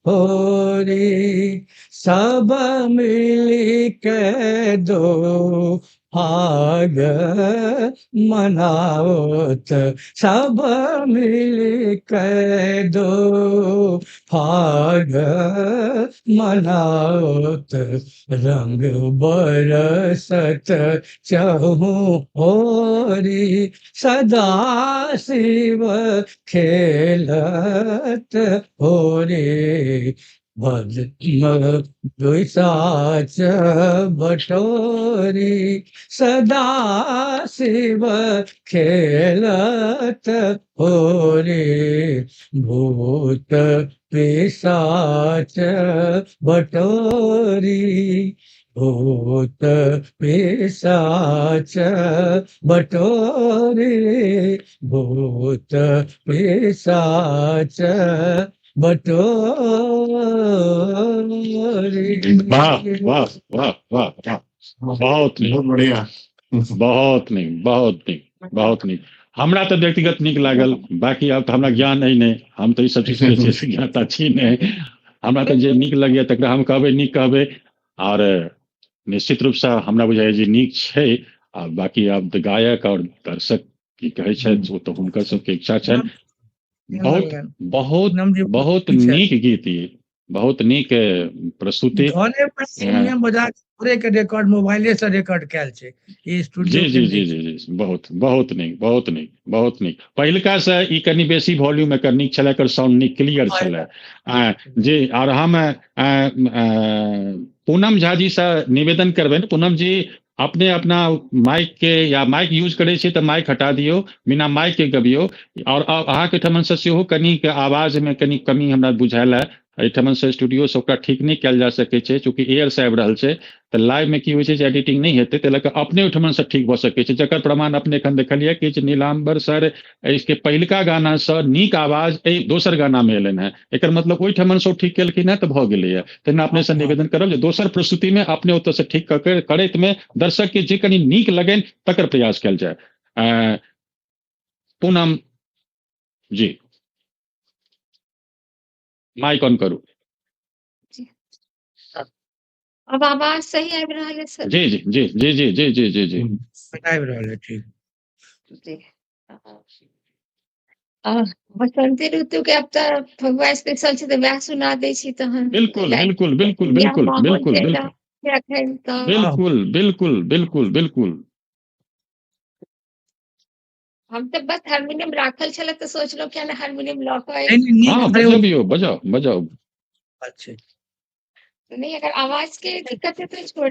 Speaker 2: होरी सब मिली के दो भाग मनावत सब मिली के दो भाग मनावत रंग बरसत चहु ओरी सदा शिव खेलत होरी भद्म द्विषाच बटोरी सदा शिव खेलत होरी भूत पिशाच बटोरी भूत पिशाच बटोरी भूत पिशाच बटोरी।
Speaker 1: वाह वाह वाह वाह वाह, बहुत नीक,
Speaker 5: बहुत बढ़िया।
Speaker 1: बहुत नीक, बहुत नीक, बहुत नीक। हमरा तो व्यक्तिगत नीक लागल, बाकी अब तो हमरा ज्ञान है नहीं, हम तो ई सब चीज के से ज्ञाता छी नहीं। हमरा तो जे नीक लगैया तकरा हम कहबै नीक कहबै, और निश्चित रूप से हमरा बुझाइया जे नीक छै। आ बाकी अब तो गायक और दर्शक की कहै छै वो तो हुनकर सबके इच्छा छनि। बहुत बहुत बहुत नीक गीत, ये बहुत नीक प्रस्तुति।
Speaker 2: घरे पर सिंगिंग बजा के के रिकॉर्ड मोबाइले से रिकॉर्ड कैल छै, ई स्टूडियो
Speaker 1: जी जी जी जी जी, बहुत बहुत नीक, बहुत नीक, बहुत नीक। पहिलका से ई कनी बेसी वॉल्यूम एकर नीक छलै, एकर साउंड नीक क्लियर छलै। जी, और हम पूनम झा जी से निवेदन करबनि, पूनम जी अपने अपना माइक के या माइक यूज करे छी तो माइक हटा दियो, बिना माइक के गबियो। और अहाँ के ठमन से सेहो कनी के आवाज में कनी कमी हमरा बुझायल है, एहिठमन से स्टूडियो से ओकरा ठीक नहीं कयल जा सकै छै, चूंकि एयर से आबि रहल छै तऽ लाइव में की होइ छै जे एडिटिंग नहीं हेतै, ताहि लऽ कऽ अपने ओहिठमन से ठीक भऽ सकै छै। जकर प्रमाण अपने एखन देखलियै कि जे नीलाम्बर सर इसके पहिलका गाना से नीक आवाज एहि दोसर गाना में एलनि है, एकर मतलब ओहिठमन से ठीक केलखिन है तऽ भऽ गेलैया। तहिना अपने से निवेदन करब जे दोसर प्रस्तुति में अपने ओतऽ से ठीक करैत में दर्शक के जे कनी नीक लगनि तकर प्रयास कयल जाय। पूनम जी माइक ऑन करू।
Speaker 3: अब आवाज सही आबि रहल है सर?
Speaker 1: जी जी जी जी जी जी जी जी जी
Speaker 2: आबि रहल है, ठीक
Speaker 3: जी। बसंती ऋतु के अब तऽ फगुआ स्पेशल छै तऽ वएह सुना दै छी तहन।
Speaker 1: बिल्कुल बिल्कुल बिल्कुल बिल्कुल बिल्कुल बिल्कुल बिल्कुल बिल्कुल बिल्कुल बिल्कुल।
Speaker 3: हम तो बस हारमोनियम राखल छले तो सोचलो क्या ना हारमोनियम लौटे।
Speaker 1: हाँ बजाबियो, बजाओ बजाओ।
Speaker 2: अच्छा
Speaker 3: नहीं अगर आवाज के दिक्कत है तो छोड़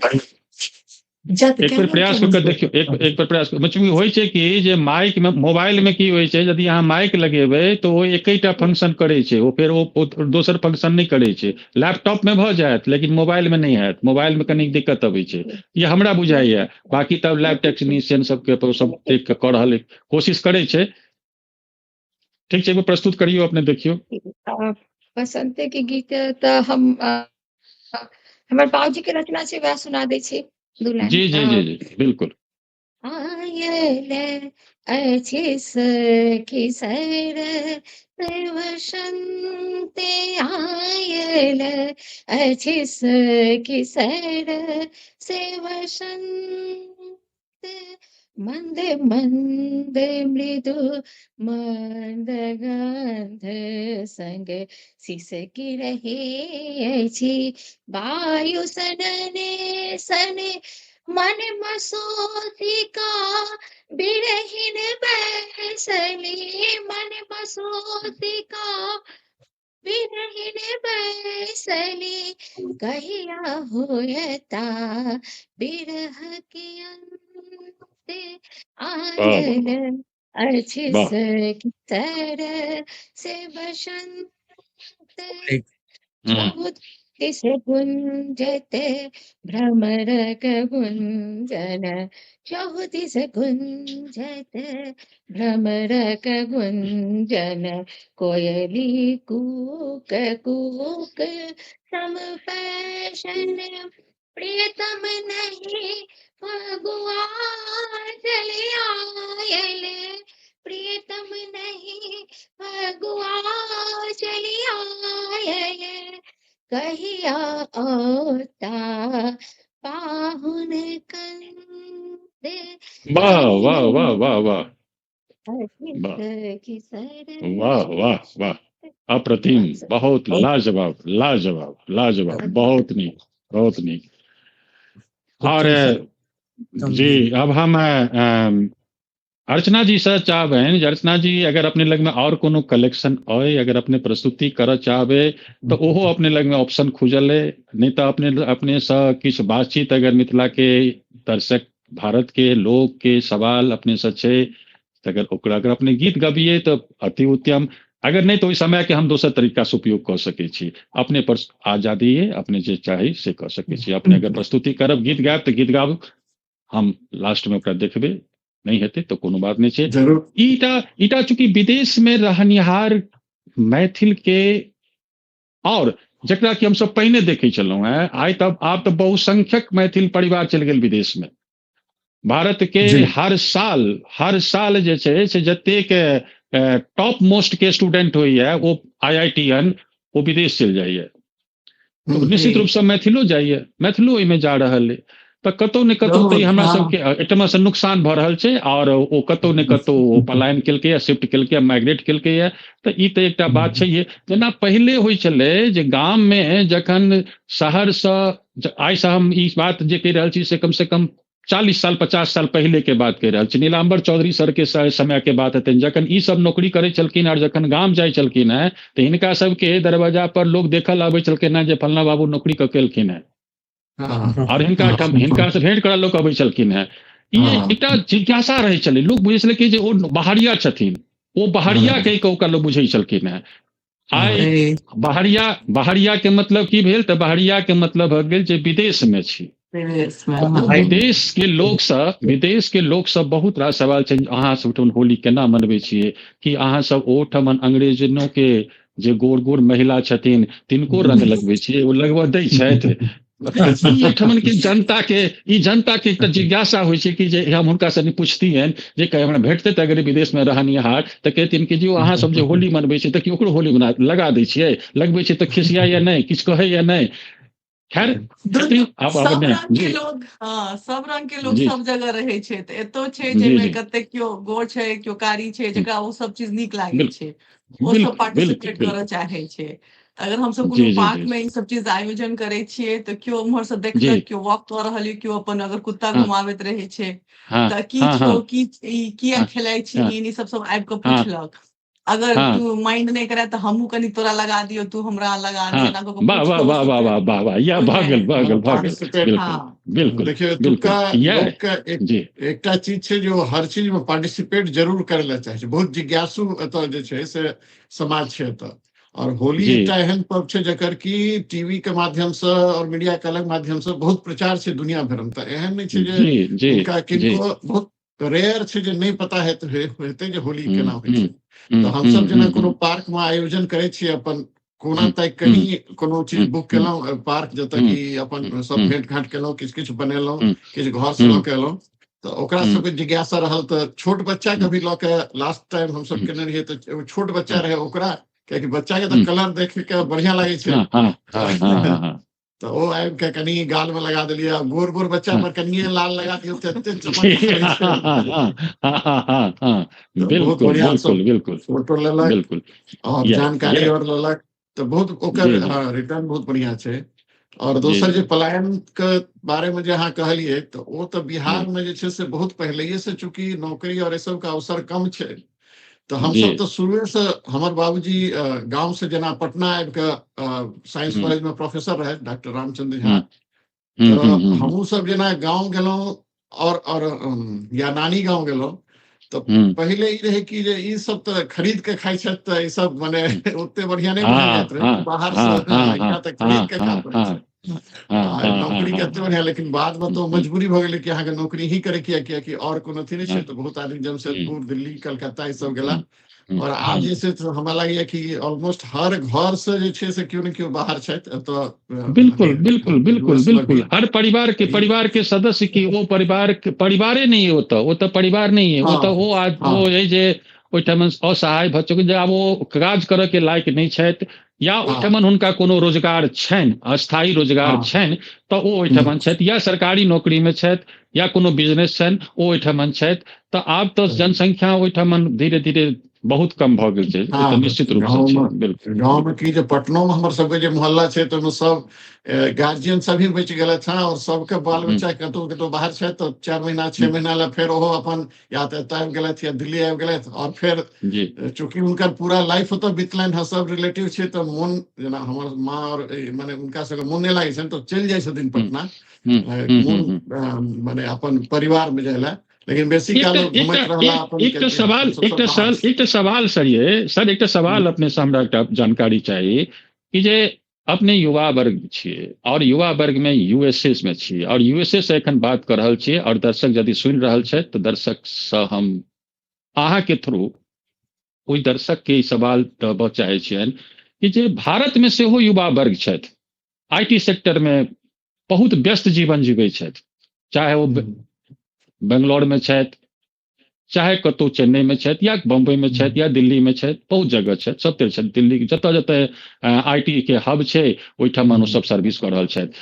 Speaker 1: एक बेर प्रयास करके देखियो, एक बेर प्रयास मतलब होइ छै कि जे माइक में मोबाइल में की होइ छै, यदि अहाँ माइक लगेबै तो वो एकेटा फंक्शन करे छै, वो फिर वो दोसर फंक्शन नहीं करे छै। लैपटॉप में भ जायत लेकिन मोबाइल में नहीं हैत, मोबाइल में कनी दिक्कत अबै छै, ये हमरा बुझाइए। बाकी तब लैब टेक्नीशियन सबके तो सब देख के कर रहल कोशिश करे छै। ठीक छै, प्रस्तुत करियो, अपने देखियो।
Speaker 3: बसंते के गीत तो हम हमारे बाबूजी के रचना से वह सुना दे छे दुल्हन।
Speaker 1: जी जी जी जी बिल्कुल।
Speaker 3: आयल अछि सखी सर वसंते आयल अछि सखी सर से वसंत मंद मंद मृदु मंद गंध संग सिसकी रहे अछि वायु सनने सने मन मसोतिका बिरहिन बैसली मन मसोतिका बिरहिन बैसली कहिया होयता बिरह के अंते आयल अछि सखी सर से बसंत से गुंजते भ्रमरक गुंजन चौहदी से गुंजते भ्रमरक गुंजन कोयली कूक कूक सम पैशन प्रियतम नहीं फगुआ चले आयल प्रियतम नहीं फगुआ चले आयल कहिया ओता पाहुन कंदे।
Speaker 1: वाह वाह वाह वाह वाह वाह वाह वाह, अप्रतिम, बहुत लाजवाब लाजवाब लाजवाब, बहुत नीक बहुत नीक। और जी अब हम अर्चना जी से चाहबनि, अर्चना जी अगर अपने लग में और कोनो कलेक्शन अय, अगर अपने प्रस्तुति करऽ चाहबे तो ओहो अपने लग में ऑप्शन खुजल है, नहीं तो अपने से किछु बातचीत अगर मिथिला के दर्शक भारत के लोग के सवाल अपने से छै अगर ओकरा अगर अपने गीत गबिए तो अति उत्तम, अगर नहीं तो ओहि समय के हम दोसर तरीका से उपयोग कर सके छी। अपने पर आजादी है, अपने जे चाही से कर सके छी। अपने अगर प्रस्तुति करब गीत गायब तो गीत गाबू, हम लास्ट में ओकरा देखबे, नहीं हेते तो कोनो बात नहीं छै। ईटा चूंकि विदेश में रहनिहार मैथिल के और जकरा कि हम सब पहिने देखे छलहुं हैं, आइ तब आब तो बहुसंख्यक मैथिल परिवार चल गेल विदेश में। भारत के हर साल जे छै से जतेक टॉप मोस्ट के स्टूडेंट होइए वो IITN वो विदेश चल जाइए, तो निश्चित रूप से मैथिलो जाइए, मैथिलो ओहिमे जा रहल है। तो कतौ ने कतौ तो हमरा सबके एहिठमा से नुकसान भऽ रहल छै और ओ कतौ ने कतौ पलायन केलकै, शिफ्ट केलकै, माइग्रेट केलकै। तो ई तो एकटा बात छै। जेना पहिले होइ छलै जे गाम में जखन शहर से आइ से हम ई बात जे कहि रहल छी से कम से कम 40 साल 50 साल पहले के बात कहि रहल छी, नीलाम्बर चौधरी सर के समय के बात हेतनि, जखन ई सब नौकरी करै छलखिन और जखन गाम जाइ छलखिन हैं तो हिनका सबके दरवाजा पर लोग देखल आबै छलखिन हैं जे फलना बाबू नौकरी कऽ केलखिन हैं और हिनका से भेंट करऽ लोक अबै छलखिन हैं। ई एकटा जिज्ञासा रहै छलै, लोक बुझै छलै कि जे ओ बहरिया छथिन, ओ बहरिया कहि कऽ ओकरा लोक बुझै छलखिन हैं। आइ बहरिया के मतलब की भेल? तऽ बहरिया के मतलब भऽ गेल जे विदेश में छी। विदेश के लोक सब बहुत रास सवाल छै, अहाँ सब होली केना मनबै छियै, कि अहाँ सब ओठमन अंग्रेजनों के जे गोर गोर महिला छथिन तिनको रंग लगबै छियै, ओ लगबऽ दै छथि? एहिठमन के जनता के एकटा जिज्ञासा होइ छै कि जे हम हुनका से पूछतियनि जे हमरा भेटतै तऽ अगर विदेश में रहनिहार तऽ कहथिन कि जी अहाँ सब जे होली मनबै छियै तऽ ओकरो होली लगा दै छियै, लगबै छियै तऽ खिसिया या नहीं, किछु कहै या नहीं? खैर
Speaker 4: सब रंग के लोग सब जगह रहे छै, तऽ एतो छै जेमे कते क्यों गोर छै, क्यों कारी छै, जेकरा वो सब चीज नीक लागे छै, वो सब पार्टिसिपेट करऽ चाहे छै। अगर हम सब
Speaker 1: जी
Speaker 4: कोनो
Speaker 1: जी
Speaker 4: पार्क
Speaker 1: जी
Speaker 4: में ई सब चीज आयोजन करे छियै तो क्यों उम्हर से
Speaker 1: जी
Speaker 4: देखलक, क्यों वॉक कर रहल है, क्यों अपन अगर कुत्ता
Speaker 1: हाँ
Speaker 4: घुमाबैत रहे छै
Speaker 1: हाँ
Speaker 4: त की
Speaker 1: हाँ
Speaker 4: छौ,
Speaker 1: हाँ
Speaker 4: की ई किया
Speaker 1: हाँ
Speaker 4: खेलाइ छी
Speaker 1: हाँ
Speaker 4: ई सब सब आबि के
Speaker 1: हाँ
Speaker 4: पूछलक। अगर
Speaker 1: हाँ
Speaker 4: तू माइंड नहीं करे तो हमहू कनी तोरा लगा दियो, तू हमरा लगा
Speaker 1: हाँ
Speaker 4: दे, एना क
Speaker 1: वाह
Speaker 4: पूछ
Speaker 1: वाह
Speaker 4: के ओ
Speaker 1: वाह
Speaker 4: सब
Speaker 1: वाह
Speaker 4: के
Speaker 1: वाह वाह वाह, यह
Speaker 4: ओहिमे
Speaker 1: भागल भागल भागल,
Speaker 5: पार्टिसिपेट
Speaker 1: बिल्कुल
Speaker 4: हाँ
Speaker 1: बिल्कुल
Speaker 5: देखिए
Speaker 1: बिल्कुल
Speaker 5: तुका
Speaker 1: यह
Speaker 5: लोग का
Speaker 1: जी
Speaker 5: एकटा चीज छै जो हर चीज में पार्टिसिपेट जरूर करे ला चाहे छै, बहुत जिज्ञासु एतऽ जे छै से समाज छै एतऽ। और होली
Speaker 1: जी
Speaker 5: एकटा एहन पर्व छै जकर की टीवी के माध्यम से और मीडिया के अलग माध्यम से बहुत प्रचार छै दुनिया भर में। तऽ एहन नहीं छै जे
Speaker 1: जी जी
Speaker 5: हुनका
Speaker 1: जी
Speaker 5: किनको बहुत रेयर छै जे नहीं पता हेतै जे होली केना होइ
Speaker 1: हम्म
Speaker 5: छै। तऽ हम सब जेना कोनो
Speaker 1: हम्म
Speaker 5: पार्क में आयोजन करे छियै अपन कोना
Speaker 1: हम्म
Speaker 5: तक
Speaker 1: हम्म
Speaker 5: कहीं कोनो चीज बुक
Speaker 1: हम्म
Speaker 5: केलहुँ पार्क जतऽ
Speaker 1: हम्म
Speaker 5: कि अपन सब
Speaker 1: हम्म
Speaker 5: भेंट घाट केलहुँ, किछु किछु बनेलहुँ,
Speaker 1: हम्म
Speaker 5: किछु घर से लऽ
Speaker 1: हम्म
Speaker 5: के एलहुँ। तऽ ओकरा
Speaker 1: हम्म
Speaker 5: सबके जिज्ञासा रहल तऽ छोट बच्चा के भी लऽ के लास्ट टाइम हम सब
Speaker 1: हम्म
Speaker 5: केने रहियै तऽ एगो छोट बच्चा
Speaker 1: हम्म
Speaker 5: रहे ओकरा, कियाकि बच्चा के तऽ
Speaker 1: हम्म
Speaker 5: कलर देख के बढ़िया लागे छै।
Speaker 1: हाँ हाँ हाँ हाँ
Speaker 5: तऽ
Speaker 1: हाँ हाँ
Speaker 5: तऽ ओ आबि के कनि गाल में लगा देलियै, आ गोर गोर बच्चा
Speaker 1: हाँ
Speaker 5: पर कनिये लाल लगा दियौ तऽ एते
Speaker 1: जी
Speaker 5: चमक मारै
Speaker 1: हाँ
Speaker 5: छै।
Speaker 1: हाँ हाँ हाँ हाँ हाँ हाँ,
Speaker 5: तऽ बहुत
Speaker 1: बिल्कुल
Speaker 5: बढ़िया
Speaker 1: बिल्कुल
Speaker 5: सब
Speaker 1: बिल्कुल
Speaker 5: फोटो लेलक
Speaker 1: बिल्कुल,
Speaker 5: और जानकारी
Speaker 1: यह
Speaker 5: और लेलक। तऽ बहुत ओकर
Speaker 1: जी जी
Speaker 5: रिटर्न बहुत बढ़िया छै। और
Speaker 1: जी
Speaker 5: दोसर जे
Speaker 1: जी
Speaker 5: पलायन के बारे में जे अहाँ कहलिए तो वो तो बिहार
Speaker 1: जी
Speaker 5: में जे छै से बहुत पहले से चूंकि नौकरी और ये सब का अवसर कम छै, तो हम
Speaker 1: जी
Speaker 5: सब तो शुरू से हमर बाबूजी गांव से जेना पटना आबि के साइंस
Speaker 1: हम्म
Speaker 5: कॉलेज में प्रोफेसर रहे डॉक्टर रामचंद्र झा।
Speaker 1: हम्म
Speaker 5: तो
Speaker 1: हम्म
Speaker 5: हमहू सब जेना गांव गेलहुं और या नानी गांव गेलहुं तो
Speaker 1: हम्म
Speaker 5: पहले ई रहे कि जे ई सब तो खरीद के खाइ छथि, तऽ ई सब मने ओते बढ़िया नहीं बुझल
Speaker 1: हाँ
Speaker 5: जाइत रहे
Speaker 1: हाँ
Speaker 5: बाहर से।
Speaker 1: हाँ हाँ हाँ
Speaker 5: यहाँ तक खरीद
Speaker 1: हाँ
Speaker 5: के खा
Speaker 1: हाँ
Speaker 5: पड़े
Speaker 1: हाँ
Speaker 5: छै।
Speaker 1: हाँ हाँ हाँ
Speaker 5: नौकरी
Speaker 1: हाँ
Speaker 5: कते बढ़िया, लेकिन बाद में तो
Speaker 1: हम्म
Speaker 5: मजबूरी भ गेलै कि अहाँके नौकरी ही करे कियाकि और कोनो अथी नहीं
Speaker 1: हाँ
Speaker 5: छै। तो बहुत आदमी
Speaker 1: हम्म
Speaker 5: जमशेदपुर, दिल्ली, कलकत्ता ई सब गेला।
Speaker 1: हम्म हम्म
Speaker 5: और आज
Speaker 1: हम्म
Speaker 5: जे छै से हमरा लागैया कि ऑलमोस्ट हर घर से जे छै से केओ ने केओ बाहर छथि एतऽ,
Speaker 1: बिल्कुल
Speaker 5: मने
Speaker 1: बिल्कुल बिल्कुल
Speaker 5: यूएस में भी।
Speaker 1: बिल्कुल, हर
Speaker 5: ई
Speaker 1: परिवार के सदस्य की वो परिवार परिवारे नहीं है, वो तो परिवार नहीं है, वो
Speaker 5: हाँ
Speaker 1: तो वो आज
Speaker 5: हाँ
Speaker 1: वो है जे ओहिठमन असहाय भऽ चुकल, जे आब वो काज करऽ के लायक नहीं छथि, या
Speaker 5: हाँ
Speaker 1: ओहिठमन हुनका कोनो रोजगार छनि, अस्थायी रोजगार
Speaker 5: हाँ
Speaker 1: छनि, तऽ ओ
Speaker 5: हम्म,
Speaker 1: ओहिठमन छथि, या सरकारी नौकरी में छथि, या कोनो बिजनेस छनि ओ ओहिठमन छथि। तऽ आब तऽ जनसंख्या ओहिठमन धीरे धीरे बहुत कम भऽ गेल छै, ई तऽ
Speaker 5: हाँ
Speaker 1: निश्चित रूप से छै, बिल्कुल
Speaker 5: गाँव में
Speaker 1: बिल्कुल
Speaker 5: की जे पटनो में हमर सबके जे मोहल्ला छै तो सब गार्जियन सभी बचि गेलथि हैं, और सबके बाल
Speaker 1: हम्म
Speaker 5: बच्चा कतौ कतौ बाहर छै तो 4 महीना 6 महीना ला फेर ओहो अपन या तऽ एतऽ आबि गेलथि या दिल्ली आबि गेलथि। और फिर
Speaker 1: जी
Speaker 5: चूंकि उनकर पूरा लाइफ ओतऽ बितलनि है, सब रिलेटिव छै, तो मोन जेना हमर माँ और माने उनका सबके मोन नहीं लागै छनि तो चलि जाइ छथिन
Speaker 1: हम्म
Speaker 5: पटना
Speaker 1: हम्म
Speaker 5: मोन
Speaker 1: हम्म।
Speaker 5: माने अपन परिवार में जाय ला। लेकिन बेसी काल घुमैत रहला अपन हम सब बाहर छी।
Speaker 1: एकटा सवाल सर, ये सर एकटा सवाल अपने से हमरा एकटा जानकारी चाही कि जे अपने युवा वर्ग छियै और युवा वर्ग में यूएसए में छियै और यूएसए से एखन बात कर रहल छियै, और दर्शक यदि सुनि रहल छथि तऽ दर्शक से हम अहाँ के थ्रू ओहि दर्शक के ई सवाल देबऽ चाहै छियनि कि जे भारत में सेहो युवा वर्ग छथि, आईटी सेक्टर में बहुत व्यस्त जीवन जीवै छथि, चाहे वो बेंगलोर में छथि, चाहे कतौ चेन्नई में छथि, या बम्बई में छथि, या दिल्ली में छथि, बहुत जगह छथि, सभते छथि, दिल्ली जतऽ जतऽ आईटी के हब छै ओहिठाम ओ सब सर्विस कऽ रहल छथि।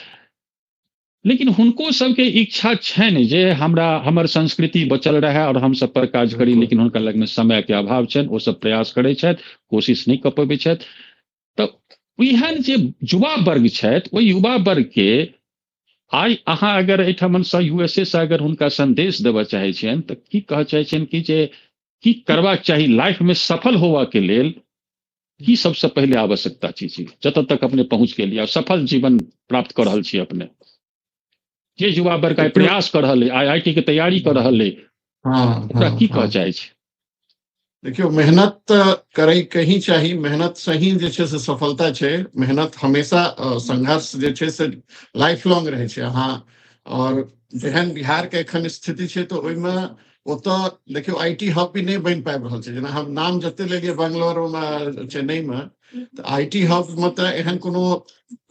Speaker 1: लेकिन हुनको सबके इच्छा छनि जे हमर संस्कृति बचल रहे और हम सब पर काज करी,
Speaker 5: बिल्कुल
Speaker 1: लेकिन हुनका लग में समय के अभाव छनि, ओ सब प्रयास करै छथि, कोशिश नहीं कऽ पबै छथि। तऽ एहन जे युवा वर्ग छथि ओहि युवा वर्ग के आइ अहाँ अगर एहिठमन से यूएसए से अगर हुनका संदेश देबऽ चाहै छियनि तऽ की कहऽ चाहै छियनि कि जे की करबाक चाही लाइफ में सफल होबऽ के लेल, की सबसे पहले आवश्यकता चीज जतऽ तक अपने पहुंच गेलियै और सफल जीवन प्राप्त कर रहल छी अपने, जे युवा वर्ग आइ
Speaker 5: देखियौ
Speaker 1: प्रयास कर रहल है, आईआईटी के तैयारी कर रहल है,
Speaker 5: हाँ
Speaker 1: ओकरा
Speaker 5: हाँ
Speaker 1: की कहऽ
Speaker 5: हाँ
Speaker 1: चाहै छै?
Speaker 5: देखियो मेहनत करे के ही चाही, मेहनत से ही जे छै से सफलता छै। मेहनत हमेशा संघर्ष जे छै से लाइफ लॉन्ग रहे छै। अहाँ और जेहन बिहार के एखन स्थिति छै तो ओहिमे ओतऽ देखियो आईटी हब भी नहीं बनि पाबि रहल छै। जेना हम नाम जते लेलियै बेंगलोर में, चेन्नई में, तऽ आईटी हब में तऽ एहन कोनो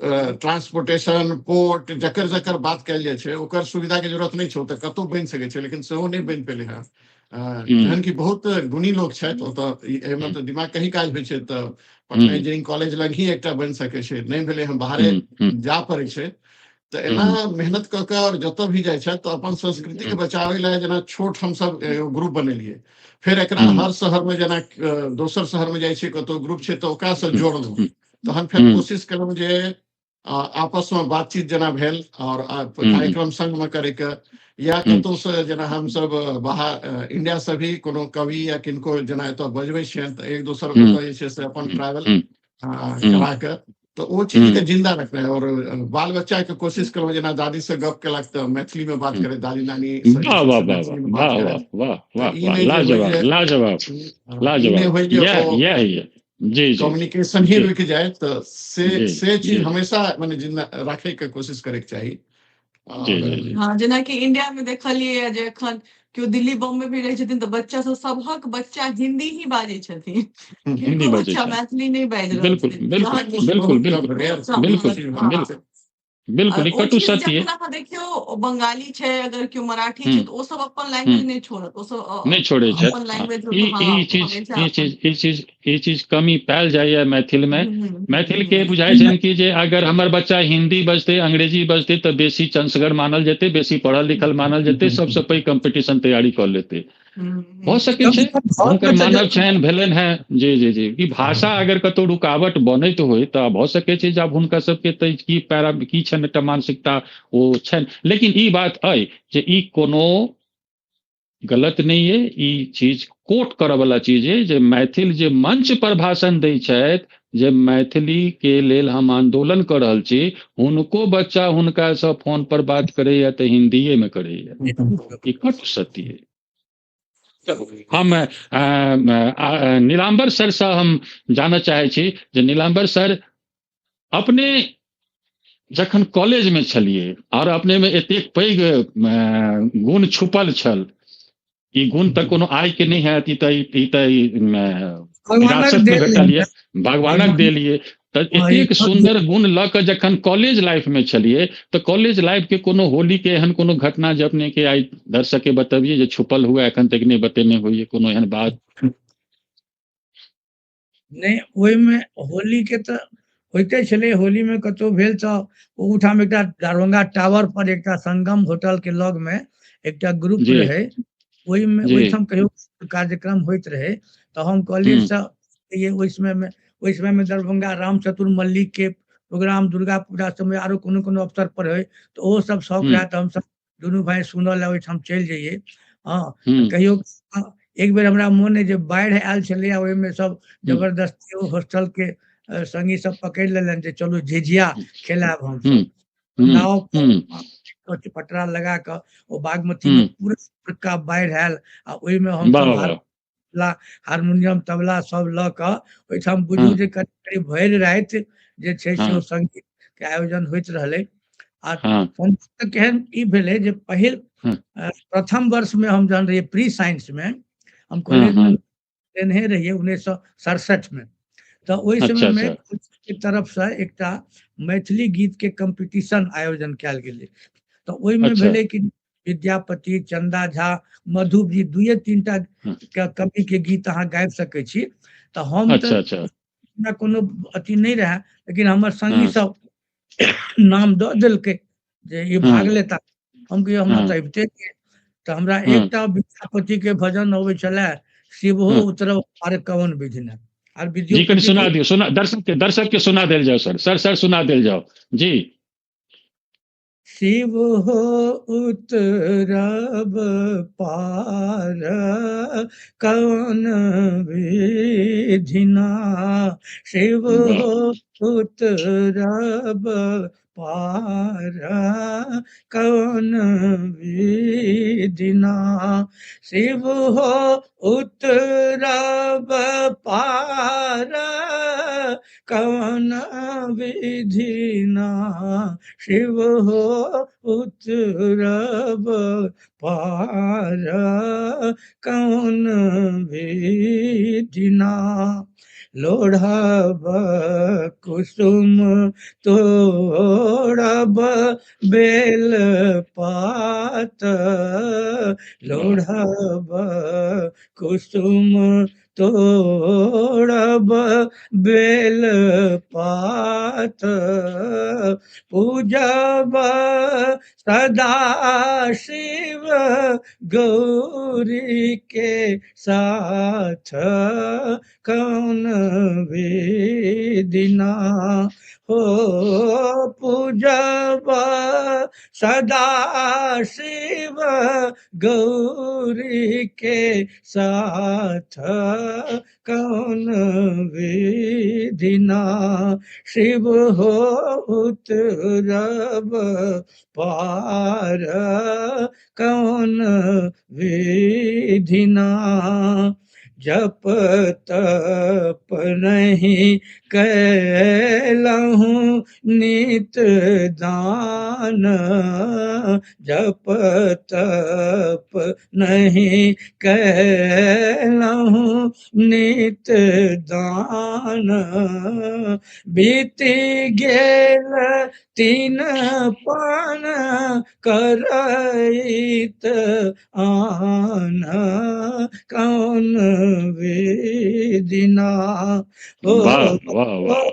Speaker 5: ट्रांसपोर्टेशन पोर्ट जकर जकर बात कयल जाइ छै ओकर सुविधा के जरूरत नहीं छै, ओतऽ कतौ बनि सकै छै, लेकिन सेहो नहीं बनि पेले है। जहन कि बहुत गुणी लोग छथि ओतऽ, एहिमे तऽ दिमाग कहीं काज होइ छै, तऽ पटना इंजीनियरिंग कॉलेज लग ही एकटा बनि सकै छै, नहीं भेलै हम बाहरे जा पड़ै छै। तऽ एना मेहनत कऽ के और जतऽ भी जाइ छथि तऽ अपन संस्कृति के बचाबै लए जेना छोट हमसब एगो ग्रुप बनेलियै, फिर एकरा हर शहर में जेना दोसर शहर में जाइ छै कतौ ग्रुप छै तऽ ओकरा से जोड़लहुँ, तहन फिर कोशिश करूँ जे आपस में बातचीत जना भेल और कार्यक्रम संग में करे के या कतौ से जना हम सब बाहर इंडिया से भी कोनो कवि या किनको जना एतो बजबै छियन त एक दोसर को जे छै से अपन ट्रैवल करा के तो वो चीज के जिंदा रखना है। और बाल बच्चा के कोशिश करो जना दादी से गप केलक तो मैथिली में बात करे, दादी नानी
Speaker 1: वाह वाह वाह वाह वाह वाह, लाजवाब लाजवाब लाजवाब, यह जी
Speaker 5: कम्युनिकेशन ही रुक जाए तो से चीज हमेशा माने जिंदा रखे के कोशिश करे के चाहिए।
Speaker 4: हाँ, जेना कि इंडिया में देखलिए जे एखन क्यों दिल्ली बॉम्बे भी रहे छथिन तो बच्चा सब सबहक बच्चा हिंदी ही बाजे छथिन,
Speaker 1: हिंदी बाजे
Speaker 4: बच्चा मैथिली नहीं बाज रहल
Speaker 1: बिल्कुल बिल्कुल बिल्कुल बिल्कुल बिल्कुल कटु सत्य
Speaker 4: है। देखियो बंगाली छे अगर क्यों मराठी छे तो ओ सब अपन लैंग्वेज नहीं छोड़त, ओ सब
Speaker 1: नहीं छोड़े छे।
Speaker 4: अपन लैंग्वेज
Speaker 1: ई चीज कमी पायल जाय मैथिल में। मैथिल के बुझाय छै कि जे अगर हमर बच्चा हिंदी बजते अंग्रेजी बजते तो बेसी चंसगर मानल जेते, बेसी पढ़ल लिखल मानल जेते, सबसे पैघ कंपटीशन तैयारी कर लेते। हो सके छै हुनकर मानव चयन भेलन है। जी जी जी, ई भाषा अगर कतौ रुकावट बनैत होय त भ सके छै जब हुनका सबके त की पैरा की छन एकटा मानसिकता ओ छन। लेकिन ई बात अइ जे ई कोनो गलत नहीं है, ई चीज कोट करऽ वाला चीज है जे मैथिल जे मंच पर भाषण दै छथि, जे मैथिली के लेल हम आंदोलन कर रहल छी, हुनको बच्चा हुनका से फोन पर बात करैया त हिंदीए में करैया, ई कट सत्य है। हम नीलांबर सर से हम जानऽ चाहे छी जे नीलांबर सर अपने जखन कॉलेज में छलिए और अपने में एतेक पैघ गुण छुपल छल, ई गुण त कोनो आय के नहीं है, ई त विरासत में भेटलिए, भगवानक देलिए। त एतेक सुंदर गुण ल क जखन कॉलेज लाइफ में छलिए तो कॉलेज लाइफ के कोनो होली के एहन कोनो घटना जे अपने के आई दर्शक के बताबिए जे छुपल हुआ एखन तक नहीं बतेने होइए कोनो एहन बात?
Speaker 2: नहीं, ओहि में होली के तो होते छले, होली में कतो भेल तो ओठाम एकटा दरभंगा टावर पर एकटा संगम होटल के लग में एकटा ग्रुप रहे, ओहि में ओहिठाम कहियो कार्यक्रम होइत रहे तो हम कॉलेज से ये ओहि समय में दरभंगा राम चतुर मल्लिक के प्रोग्राम, दुर्गा पूजा समय आरो कोनो अवसर पर है तो वो सब शौक रहा तो हम सब दोनों भाई सुनल ला ओहिठाम चल जाइए। हाँ, कहियो एक बेर हमरा मोन है जे बाढ़ आयल छलै, ओहि में सब जबरदस्ती हॉस्टल के संगी सब पकड़ लेलन जे चलो झिझिया खेलाब हम सब, नाव पटरा लगा के ओ बागमती में पूरा बाढ़ आयल आ ओहि में हम सब हारमोनियम तबला सब ल क ओहिठाम बुझू जे करीब भरि राति जे छै से संगीत के आयोजन होइत रहले। आ केहन ई भेले जे पहिल प्रथम वर्ष में हम जान रहिए प्री साइंस में हम कॉलेज में देने रहिए 1967 में, तो ओहि समय में के तरफ से एकटा मैथिली गीत के कंपटीशन आयोजन कैल गेलै। तो ओहि में भेले कि विद्यापति, चंदा झा, मधु जी दुए तीनटा कवि के गीत अहाँ गाबि सकै छी। तो हम तो कोनो अथी नहीं रहा, लेकिन हमर संगी सब नाम दऽ देलकै जे ई भाग लेता, हम कहियो हम तऽ अबिते तो हमरा एकटा विद्यापति के भजन अबै छलै, शिवो उतरब पार कवन विधिना। और
Speaker 1: विद्यापति सुना दियो, सुना दर्शक के सुना देल जाओ सर सुना देल जाओ जी।
Speaker 2: शिव हो उतरब पार कवन विधिना, शिव हो उतरब पार कवन विधिना, शिव हो उतरब पार कवन विधिना, शिव हो उतरब पार कवन विधिना, लोढ़ब कुसुम तोड़ब बेल पात, लोढ़ब कुसुम तोड़ब बेल पात, पूजब सदा शिव गौरी के साथ, कौन विधिना हो पूजब सदा शिव गौरी के साथ, कौन विधिना शिव हो उतरब पार, कौन विधिना जप तप नहीं कैलहूँ नित दान, जप तप नहीं कैलहूँ नित दान, बीती गेल तीन पान करैत आन, कौन विधिना हो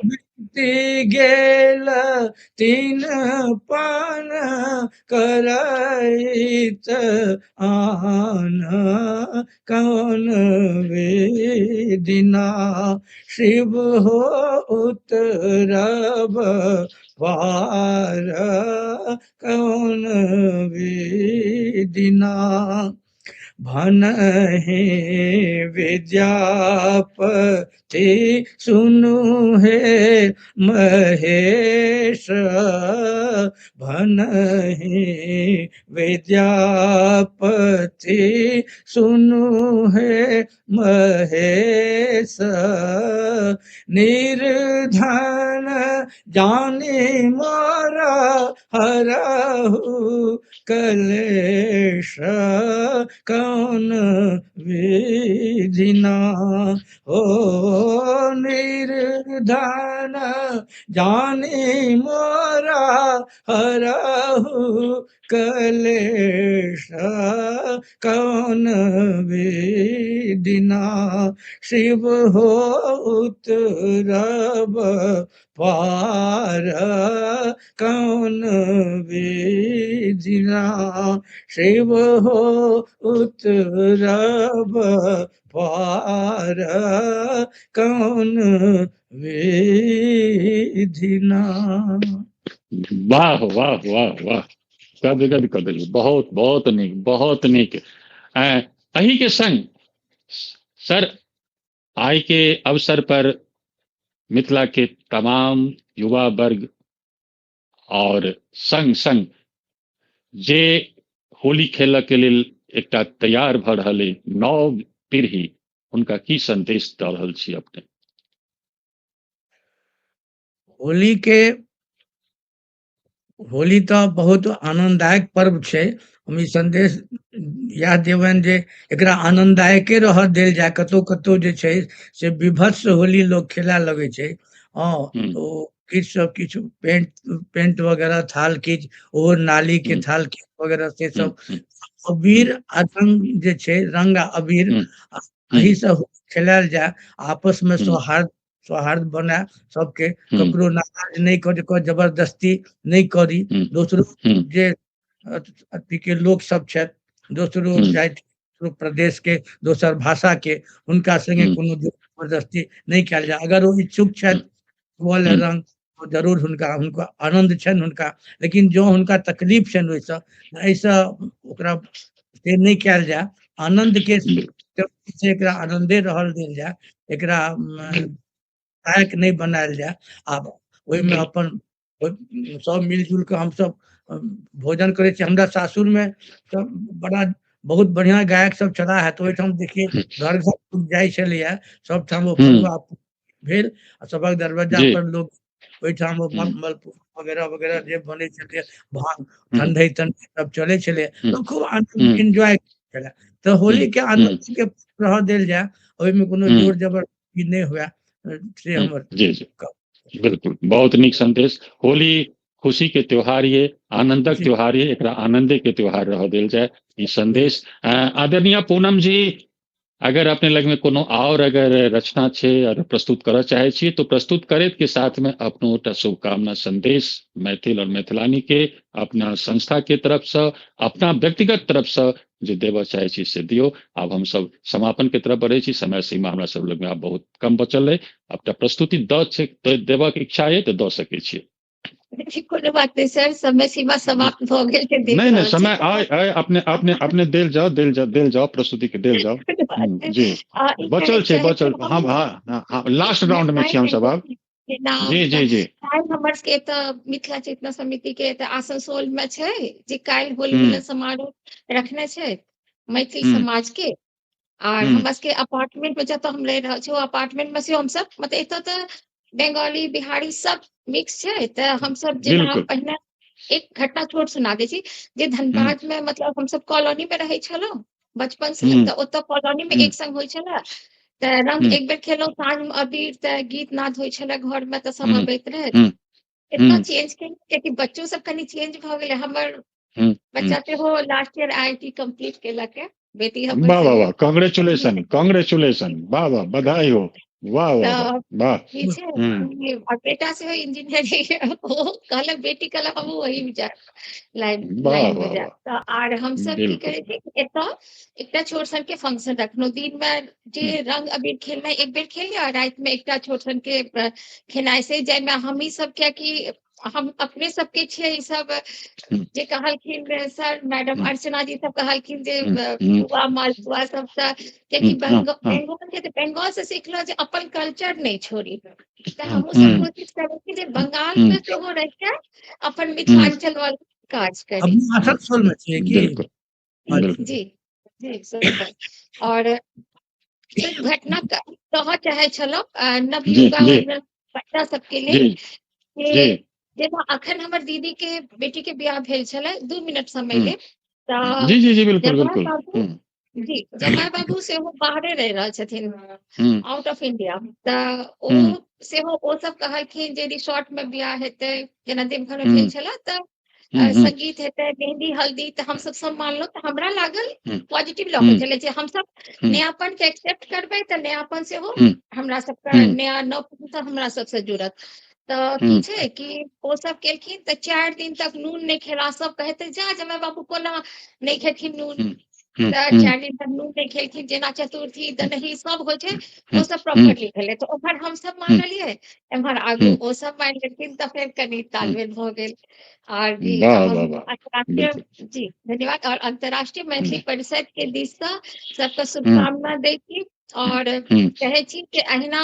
Speaker 2: बीती गेल तीन पान करैत आन, कौन विधिना शिव हो उतरब पार, कौन विधिना भनहि विद्यापति सुनु हे महेश, भनहि विद्यापति सुनु हे महेश, निर्धन जानी मोरा हरहु कलेश, कौन विधिना हो निर्धन जानी मोरा हरहु कलेश, कौन विधिना शिव हो उतरब पार, कौन विधिना शिव हो उतरब पार, कौन विधिना।
Speaker 1: वाह वाह वाह वाह, गद गद कऽ देलियै, बहुत बहुत नीक, बहुत नीक। एही के संग सर आइ के अवसर पर मिथिला के तमाम युवा वर्ग और संग संग जे होली खेलऽ के लेल एकटा तैयार भऽ रहल अइ नव पीढ़ी, हुनका की संदेश दऽ रहल छी अपने?
Speaker 2: होली तो बहुत आनंददायक पर्व छै। हम ई संदेश इएह देबनि जे एकरा आनंददायके रह देल जाय। कतौ कतौ जे छै से विभत्स होली लोग खेला लगे छै। किछु सब किछु पेंट वगैरह थाल किच ओहो नाली के थाल किच वगैरह से सब अबीर आ रंग जे छै रंग आ अबीर एही सब खेलायल जाय। आपस में सौहार्द बना, सबके ककरो नाराज नहीं कर जबरदस्ती नहीं करी। दोसरो जे अथी के लोग सब छथि दोसरो जाति दोसरो प्रदेश के दोसर भाषा के हुनका संगे कोनो जबरदस्ती नहीं कयल जाय। अगर वो इच्छुक छथि बोल रंग तो जरूर हुनका आनंद छनि हुनका, लेकिन जो हुनका तकलीफ छनि ओइसँ एहिसँ ओकरा से नहीं कयल जाय। आनंद के से एकरा आनंदे रहल देल जाय, एकरा लायक नहीं बनायल जाय। आब ओहिमे अपन सब मिलजुल के हम सब भोजन करे छी। हमरा सासुर में सब बड़ा बहुत बढ़िया गायक सब चला है, तो ओहिठाम देखिए घर घर जाय छलैया, सब ठाम ओ फगुआ भेल, सबक दरवाजा पर लोग ओहिठाम मलपुआ वगैरह वगैरह जे बने छलै, भांग ठंडे सब चले छलै, तो खूब आनंद एंजॉय छलै। तो होली के आनंद के रह देल जाय, ओहिमे कोनो जोर जबरदस्ती नहीं हुआ से हमर।
Speaker 1: जी जी बिल्कुल, बहुत नीक संदेश। होली खुशी के त्योहार ये, आनंदक त्योहार ये, एकरा आनंदे के त्योहार रह देल जाय, ई संदेश। आदरणीय पूनम जी, अगर अपने लग में कोनो और अगर रचना छे और प्रस्तुत करऽ चाहे छी तो प्रस्तुत करे के साथ में अपनो एकटा शुभकामना संदेश मैथिल और मैथिलानी के अपना संस्था के तरफ से अपना व्यक्तिगत तरफ से जे देबऽ चाहे छी से दियो। आब हम सब समापन के तरफ बढ़े छी, समय सीमा हमरा सब लग में आब बहुत कम बचल है। अपना प्रस्तुति देबऽ के इच्छा है तो दऽ सकै छी।
Speaker 3: कोनो बात नहीं सर, समय सीमा समाप्त भ गेल के देख
Speaker 1: नहीं
Speaker 3: रहल छी।
Speaker 1: समय आय अपने देल जाओ प्रस्तुति के देल जाओ। जी बचल छे बचल हम हाँ लास्ट राउंड में छी हम सब आब। जी
Speaker 3: काल्हि हमर सबके एतऽ मिथिला चेतना समिति के एतऽ आसनसोल में छै जे काल्हि होली
Speaker 1: हम्म।
Speaker 3: मिलन समारोह रखने छै मैथिल
Speaker 1: हम्म।
Speaker 3: समाज के। और
Speaker 1: हम्म।
Speaker 3: हमरा सबके अपार्टमेंट में जतऽ हम रह रहल छी, ओ अपार्टमेंट में से हम सब मतलब एतऽ तऽ बंगाली बिहारी सब मिक्स छै। तऽ हम सब जेना
Speaker 1: बिल्कुल।
Speaker 3: पहिने एक घटना छोट सुना दै छी जे धनबाद में मतलब हम सब कॉलोनी में रहै छलहुँ बचपन से।
Speaker 1: हम्म।
Speaker 3: तऽ ओतऽ कॉलोनी में एक संग होइ छले तऽ रंग
Speaker 1: हम्म।
Speaker 3: एक बेर खेलौं साँझ में अबीर तऽ गीत नाद होइ छले घर में तऽ सब
Speaker 1: हम्म।
Speaker 3: अबैत रहै।
Speaker 1: हम्म।
Speaker 3: इतना
Speaker 1: हम्म।
Speaker 3: चेंज के कियाकि बच्चों सब कनी चेंज भ गेलै। हमर
Speaker 1: हम्म।
Speaker 3: बच्चा सेहो लास्ट ईयर IIT कंप्लीट केलक है, बेटी हमर
Speaker 1: वाह वाह
Speaker 3: सेहो।
Speaker 1: वाह कांग्रेचुलेशन वाह वाह बधाई हो। वाह वाह वाह
Speaker 3: तऽ
Speaker 1: वाह।
Speaker 3: ई छै कि और बेटा सेहो इंजीनियरिंग ओ कहलक, बेटी कहलक हमहूँ वही में जाएब
Speaker 1: वाह
Speaker 3: लाइन में
Speaker 1: वाह
Speaker 3: जाएब।
Speaker 1: वाह
Speaker 3: तऽ आर हम सब की
Speaker 1: बिल्कुल।
Speaker 3: करे छी एतऽ एकटा छोट सन के फंक्शन रखलहुँ। दिन में जे रंग अबीर खेलनाइ एक बेर खेल लिया, रात में एकटा छोट सन के खेनाइ से जाहिमे हमही सब कियाकि हम अपने सबके छियै ई सब जे कहलखिन सर मैडम अर्चना जी सब कहलखिन जे पुआ मालपुआ सब तऽ कियाकि बंगाल से सीखलो जे अपन कल्चर नहीं छोड़ी। तऽ हमहूँ सब कोशिश करै छी जे बंगाल में सेहो रहि के अपन मिथिलांचल वाला काज करी।
Speaker 2: अपनी आसनसोल में छियै कि?
Speaker 1: बिल्कुल
Speaker 3: जी जी सर। और एक घटना कहऽ चाहे छलहुँ नवयुगा बच्चा सबके लेल
Speaker 1: जी
Speaker 3: जेना अखन हमर दीदी के बेटी के बियाह भेल छलै 2 मिनट समय
Speaker 1: जी
Speaker 3: ले। तऽ
Speaker 1: जी बिल्कुल
Speaker 3: जमाई
Speaker 1: बिल्कुल।
Speaker 3: बाबू जी जमाई बाबू सेहो बाहरे रहि रहल छथिन, आउट ऑफ इंडिया। तऽ ओ सेहो ओ सब कहलखिन जे रिसोर्ट में बियाह हेतै जेना देवघर में भेल छलै तऽ संगीत हेतै मेहंदी हल्दी। तऽ हम सब मानलहुँ। तऽ हमरा लागल पॉजिटिव लगै छलै जे हम सब नयापन के एक्सेप्ट करबै तऽ नयापन सेहो हमरा सबके नया नव हमरा सबसे जुड़त। तऽ की छै कि ओ सब केलखिन तऽ 4 दिन तक नून नहीं खेला। सब कहते जा जमाई बाबू कोना नहीं खेथिन नून। तऽ 4 दिन तक नून नहीं खेलखिन। जेना चतुर्थी दनही सब होइ छै ओ सब प्रॉपरली भेलै। तऽ ओम्हर हम सब मानलियै, एम्हर आगू ओ सब मानि लेलखिन। तऽ फेर कनी तालमेल भऽ गेल। और जी
Speaker 1: वाह वाह
Speaker 3: हम
Speaker 1: वाह
Speaker 3: अंतर्राष्ट्रीय
Speaker 1: बिल्कुल।
Speaker 3: जी धन्यवाद। और अंतर्राष्ट्रीय मैथिली परिषद के दिश से सबके शुभकामना दै छी। और कहे छी कि अहिना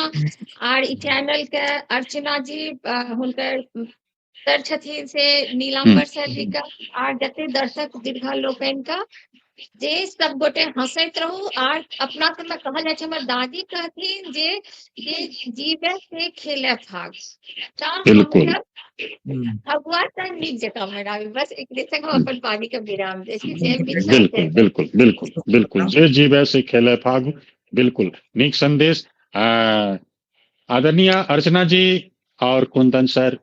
Speaker 3: आर ई चैनल के अर्चना जी हुनकर सर छथिन से नीलाम्बर सर जी का आर जते दर्शक दीर्घा लोकनि का जे सब गोटे हंसैत रहू। आर अपना सब में कहल जाय छै, हमर दादी कहथिन जे जीवे से खेले भाग। तऽ हम
Speaker 1: बिल्कुल
Speaker 3: सब भगवा तऽ नीक जकाँ मनाबी। बस एकरे संग हम अपन वाणी के विराम दै छी। जय मिथिला जय
Speaker 1: बिल्कुल बिल्कुल बिल्कुल बिल्कुल जे जीवे से खेले फाग। बिल्कुल नीक संदेश। आदरणीय अर्चना जी और कुंदन सर,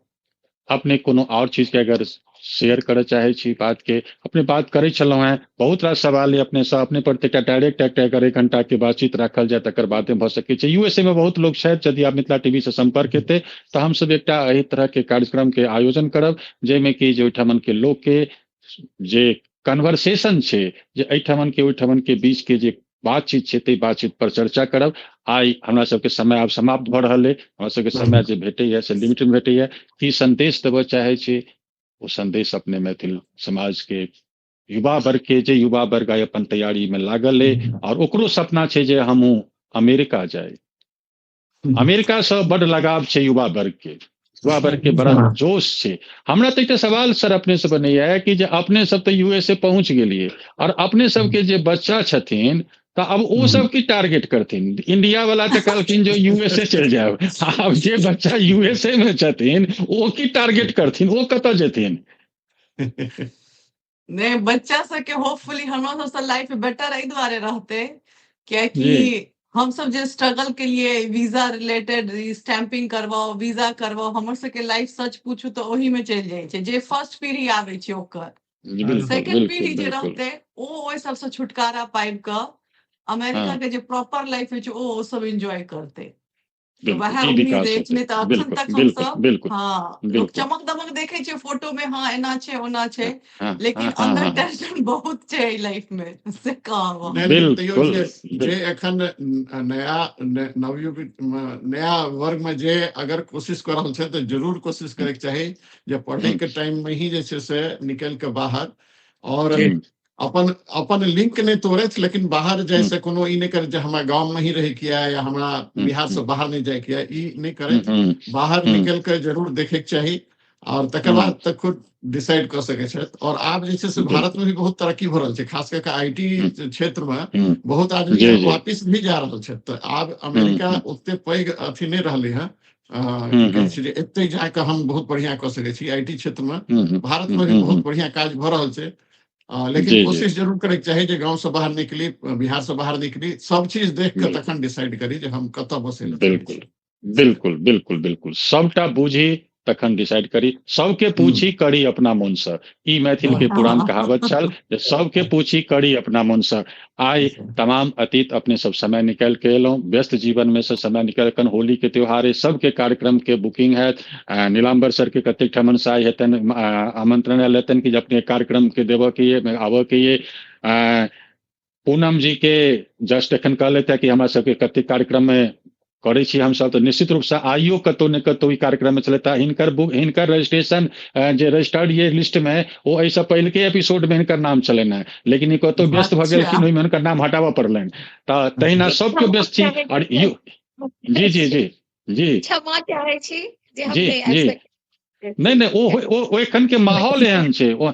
Speaker 1: अपने कोनो और चीज के अगर शेयर करऽ चाहे छी बात के अपने बात करै छलहुँ हैं। बहुत रास सवाल अपने से अपने पर डायरेक्ट अगर 1 घंटा के बातचीत राखल जाए तकर बादे भऽ सकै छै। USA में बहुत लोग छथि, यदि आप मिथिला टीवी से संपर्क हेतै तऽ हम सब एकटा एहि तरह के कार्यक्रम के आयोजन करब जाहिमे कि जे ओहिठमन के लोग के जे कन्वर्सेशन छै, जे एहिठमन के ओहिठमन के बीच के जे बातचीत छै ताहि बातचीत पर चर्चा करब। आइ हमरा सबके समय आब समाप्त भऽ रहल अइ। हमरा सबके समय जे भेटैया से लिमिटेड भेटैया। की संदेश देबऽ चाहे छी वो संदेश अपने मैथिल समाज के युवा वर्ग के जे युवा वर्ग आइ अपन तैयारी में लागल है और ओकरो सपना छै जे हमहूँ अमेरिका जाए। अमेरिका से बड़ लगाव छै युवा वर्ग के। युवा वर्ग के बड़ा जोश छै। हमरा तो एकटा सवाल सर अपने से बनैया कि जे अपने सब तो USA पहुंच गेलिए और अपने सबके जे बच्चा छथिन तऽ अब ओ सब की टारगेट करथिन। इंडिया वाला तऽ कहलखिन जो USA चलि जाएब। आब जे बच्चा USA में छथिन ओ की टारगेट करथिन, ओ कतऽ जेथिन?
Speaker 4: नहीं बच्चा सबके होपफुली हमरा सबसे लाइफ बेटर एहि दुआरे रहते
Speaker 1: जी
Speaker 4: कियाकि हम सब जे स्ट्रगल के लिए वीजा रिलेटेड स्टैंपिंग करवाओ वीजा करवाओ हमर सबके लाइफ सच पूछू तो ओही में चलि जाय छै। जे फर्स्ट पीढ़ी आबै छै ओकर
Speaker 1: बिल्कुल
Speaker 4: सेकंड
Speaker 1: बिल्कुल
Speaker 4: पीढ़ी जे
Speaker 1: बिल्कुल
Speaker 4: रहते ओ ओहि सबसे छुटकारा पाबि कऽ अमेरिका
Speaker 1: हाँ
Speaker 4: के जो प्रॉपर लाइफ है वो सब एंजॉय करते। तो
Speaker 1: बिल्कुल
Speaker 4: वह
Speaker 1: ई
Speaker 4: उम्मीद
Speaker 1: विकास
Speaker 4: है
Speaker 1: होते
Speaker 4: इसमें तो अखन
Speaker 1: बिल्कुल
Speaker 4: तक हम
Speaker 1: बिल्कुल
Speaker 4: सब
Speaker 1: बिल्कुल
Speaker 4: हाँ लोग
Speaker 1: बिल्कुल
Speaker 4: चमक दमक देखे छे फोटो में, हाँ एना छे ओना छे,
Speaker 1: हाँ
Speaker 4: लेकिन
Speaker 1: हाँ हाँ
Speaker 4: अंदर
Speaker 1: हाँ हाँ
Speaker 4: टेंशन बहुत छे लाइफ में से कहब
Speaker 5: नहीं, लेकिन तैयो
Speaker 1: बिल्कुल
Speaker 5: जे एखन नया नवयुग नया वर्ग में जे अगर कोशिश कर रहल छै तो जरूर कोशिश करे के चाही जे पढ़े के टाइम में ही जे छै से निकल के बाहर और
Speaker 2: जी
Speaker 5: अपन अपन लिंक नहीं तोड़े, लेकिन बाहर जाए से कोनो ई नहीं करे जे हमरा गांव में ही रहे किया या हमरा बिहार से बाहर नहीं जाए किया, ई नहीं करे। बाहर निकल के जरूर देखे के चाही और तकर बाद तक खुद डिसाइड कर सके छै। और आब जे छै से भारत में भी बहुत तरक्की भ रहल छै, खास करके आईटी क्षेत्र में बहुत आदमी
Speaker 1: जी
Speaker 5: यहाँ
Speaker 1: जी
Speaker 5: वापिस भी जा रहल छै। तो आब अमेरिका ओते पैघ अथी नहीं रहले हैं, की कहे छै जे एते जाके हम बहुत बढ़िया कर सके छी। आईटी क्षेत्र में भारत में भी बहुत बढ़िया काज भ रहल छै। लेकिन
Speaker 1: जी जी
Speaker 5: कोशिश जरूर करे के चाही जे गांव से बाहर निकली, बिहार से बाहर निकली, सब चीज देख के तखन डिसाइड करी जे हम कतऽ बसे ला चाहै छी।
Speaker 1: बिल्कुल बिल्कुल बिल्कुल बिल्कुल सबटा बूझी तखन डिसाइड करी, सबके पूछी करी अपना मन से। ई मैथिल के पुरान कहावत छल जे सबके पूछी करी अपना मन से। आइ तमाम अतीत अपने सब समय निकाल के एलहुं, व्यस्त जीवन में से समय निकाल कर होली के त्योहार है, सबके कार्यक्रम के बुकिंग है। नीलाम्बर सर के कतेक ठमन से आइ हेतन आमंत्रण आयल हेतन कि अपने कार्यक्रम के देव के ये आबऽ के ये। पूनम जी के जस्ट एखन कहले थे कि हमरा सबके कतेक कार्यक्रम में करे छी हम सब, तो निश्चित रूप से आइयो कतौ न कतौ ई कार्यक्रम में चलता। हिनकर रजिस्ट्रेशन जे रजिस्टर्ड ये लिस्ट में वो ऐसा पहले के एपिसोड में हिनकर नाम चलन है, लेकिन ई कतौ व्यस्त भ गेलखिन, ओहि में हिनकर नाम हटाबऽ पड़लनि। तो तहिना सबके व्यस्त छी। और यू जी जी जी जी
Speaker 3: क्षमा चाहे छी जे हम
Speaker 1: जी
Speaker 3: नहीं आबि
Speaker 1: जी
Speaker 3: सकलियै।
Speaker 1: नहीं नहीं ओ एखन के माहौल एहन छै, ओ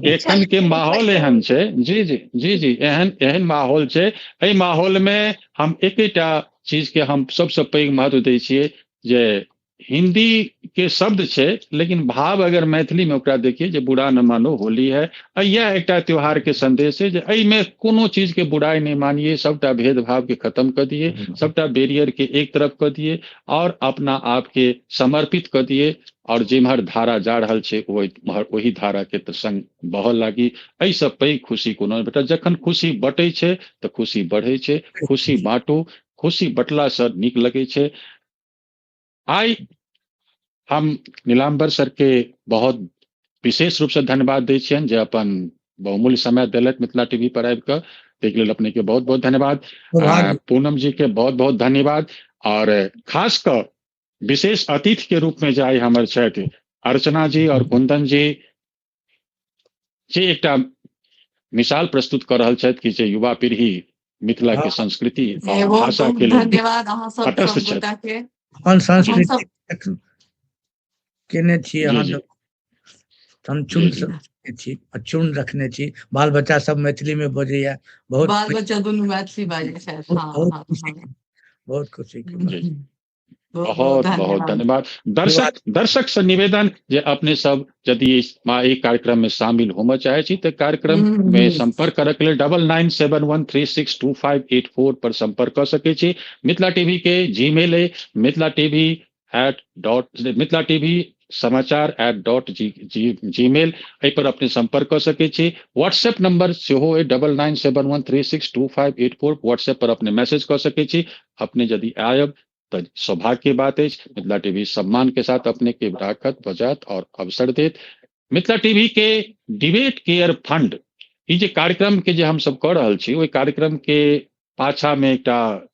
Speaker 1: एखन के माहौल एहन छै। जी जी जी जी एहन माहौल छै। एहि माहौल में हम एकेटा चीज के हम सबसे पैघ महत्व दै छियै जे हिंदी के शब्द छै, लेकिन भाव अगर मैथिली में ओकरा देखिए जे बुरा न मानो होली है। यह एकटा त्योहार के संदेश है जे एहि में कोनो चीज के बुराई नहीं मानिए, सबटा भेदभाव के खत्म कर दिए, सबटा बैरियर के एक तरफ कर दिए और अपना आप के समर्पित कर दिए। और जिम्हर धारा जा रहल छै वही धारा के संग बहऽ लागी। एहि सब पैघ खुशी कोनो बेटा, जखन खुशी बटै छै तऽ खुशी बढ़ै छै। खुशी बाँटू, खुशी बटला से नीक लगै छै। आइ हम नीलाम्बर सर के बहुत विशेष रूप से धन्यवाद दै छियनि जे अपन बहुमूल्य समय देलथि मिथिला टीवी पर आबि कऽ, ताहिके लेल अपने के बहुत बहुत धन्यवाद। पूनम जी के बहुत बहुत धन्यवाद। और खास कर विशेष अतिथि के रूप में जाए हमर छथि अर्चना जी और कुंदन जी, जे एकटा मिसाल प्रस्तुत कर रहल छथि कि जे युवा पीढ़ी मिथिला के संस्कृति और भाषा के लिए
Speaker 4: धन्यवाद अहाँ सब गोटा के
Speaker 2: अपन संस्कृति केने छी अहाँ हम चुन रखने छी। बाल बच्चा सब मैथिली में बजैया, बहुत
Speaker 4: बाल बच्चा दुनू मैथिली बाजै छथि।
Speaker 2: बहुत खुशी की बात।
Speaker 1: बहुत बहुत धन्यवाद। दर्शक से निवेदन जे अपने सब यदि ई कार्यक्रम में शामिल होना चाहे छी तो कार्यक्रम में संपर्क करे के लिए 9971362584 पर संपर्क कर सके छी। मिथिला टीवी के जीमेल है mithilatv@समाचार@gmail पर अपने संपर्क कर सके छी। व्हाट्सएप नंबर सेहो है 9971362584 व्हाट्सएप पर अपने मैसेज कर सके छी। अपने यदि आयब तो सौभाग्य की बात है। मिथिला टीवी सम्मान के साथ अपने के राखत बजात और अवसर देत। मिथिला टीवी के डिबेट केयर फंड ई जे कार्यक्रम के जे हम सब कर रहल छी, ओहि कार्यक्रम के पाछा में एकटा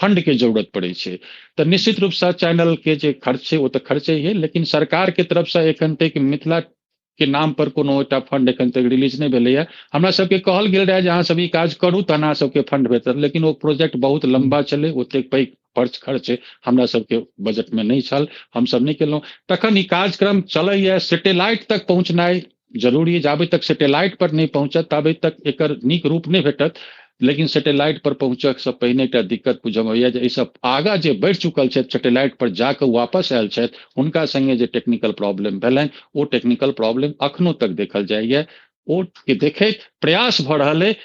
Speaker 1: फंड के जरूरत पड़े छै। तो निश्चित रूप से चैनल के जे खर्च है वो तो खर्चे ही है, लेकिन सरकार के तरफ से एखन तक मिथिला के नाम पर कोनो एकटा फंड एखन तक रिलीज नहीं भेलै है। हमरा सबके कहल गेल रहे जे अहाँ सब ई काज करू तहन अहाँ सबके फंड भेटत, लेकिन वो प्रोजेक्ट बहुत लंबा चले, ओतेक पैघ खर्च हमरा सबके बजट में नहीं छल, हम सब नहीं केलहुँ। तखन ई कार्यक्रम चलैया, सैटेलाइट तक पहुँचनाइ जरूरी है। जाबे तक सैटेलाइट पर नहीं पहुँचत ताबे तक एकर नीक रूप नहीं भेटत। लेकिन सैटेलाइट पर पहुँचक से पहिने एकटा दिक्कत बुझब होइए जे सब आगा जे बढ़ि चुकल छथि, सैटेलाइट पर जाके वापस आयल छथि, हुनका संगे जे टेक्निकल प्रॉब्लम भेलनि, ओ टेक्निकल प्रॉब्लम अखनो तक देखल जाइए, ओ के देखैत प्रयास भऽ रहल है।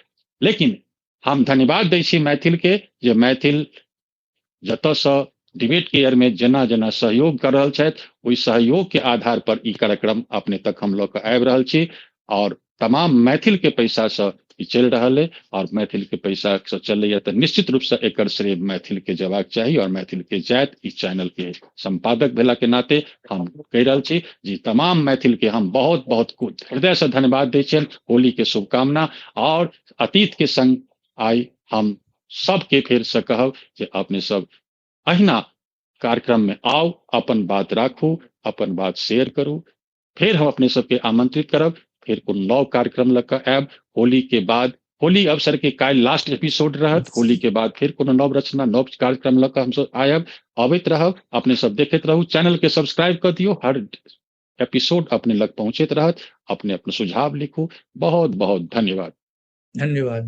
Speaker 1: लेकिन हम धन्यवाद दै छी मैथिल के जे मैथिल जतऽ से डिबेट केयर में जेना जेना सहयोग कर रहल छथि, ओहि सहयोग के आधार पर ई कार्यक्रम अपने तक हम लऽ कऽ आबि रहल छी। और तमाम मैथिल के पैसा से ई चल रहा है और मैथिल के पैसा से चल तो निश्चित रूप से एक श्रेय मैथिल के जवाक चाहिए और मैथिल के जात इस चैनल के संपादक भेला के नाते हम कह रहा छी जी तमाम मैथिल के हम बहुत बहुत हृदय से धन्यवाद दै छियनि। होली के शुभकामना और अतीत के संग आई हम सबके फेर से कहब जे अपने सब अहिना कार्यक्रम में आओ, अपन बात राखू, अपन बात शेयर करू, फिर हम अपने सबके आमंत्रित करब, फिर कोनो नव कार्यक्रम लऽ कऽ आयब। होली के बाद होली अवसर के काल्हि लास्ट एपिसोड रहत, होली के बाद फिर कोनो नव रचना नव कार्यक्रम लऽ कऽ हमसब आयब, अबैत रहब। अपने सब देखैत रहू, चैनल के सब्सक्राइब कर दियो, हर एपिसोड अपने लग पहुंचैत रहत। अपने अपने सुझाव लिखू। बहुत बहुत धन्यवाद।
Speaker 2: धन्यवाद।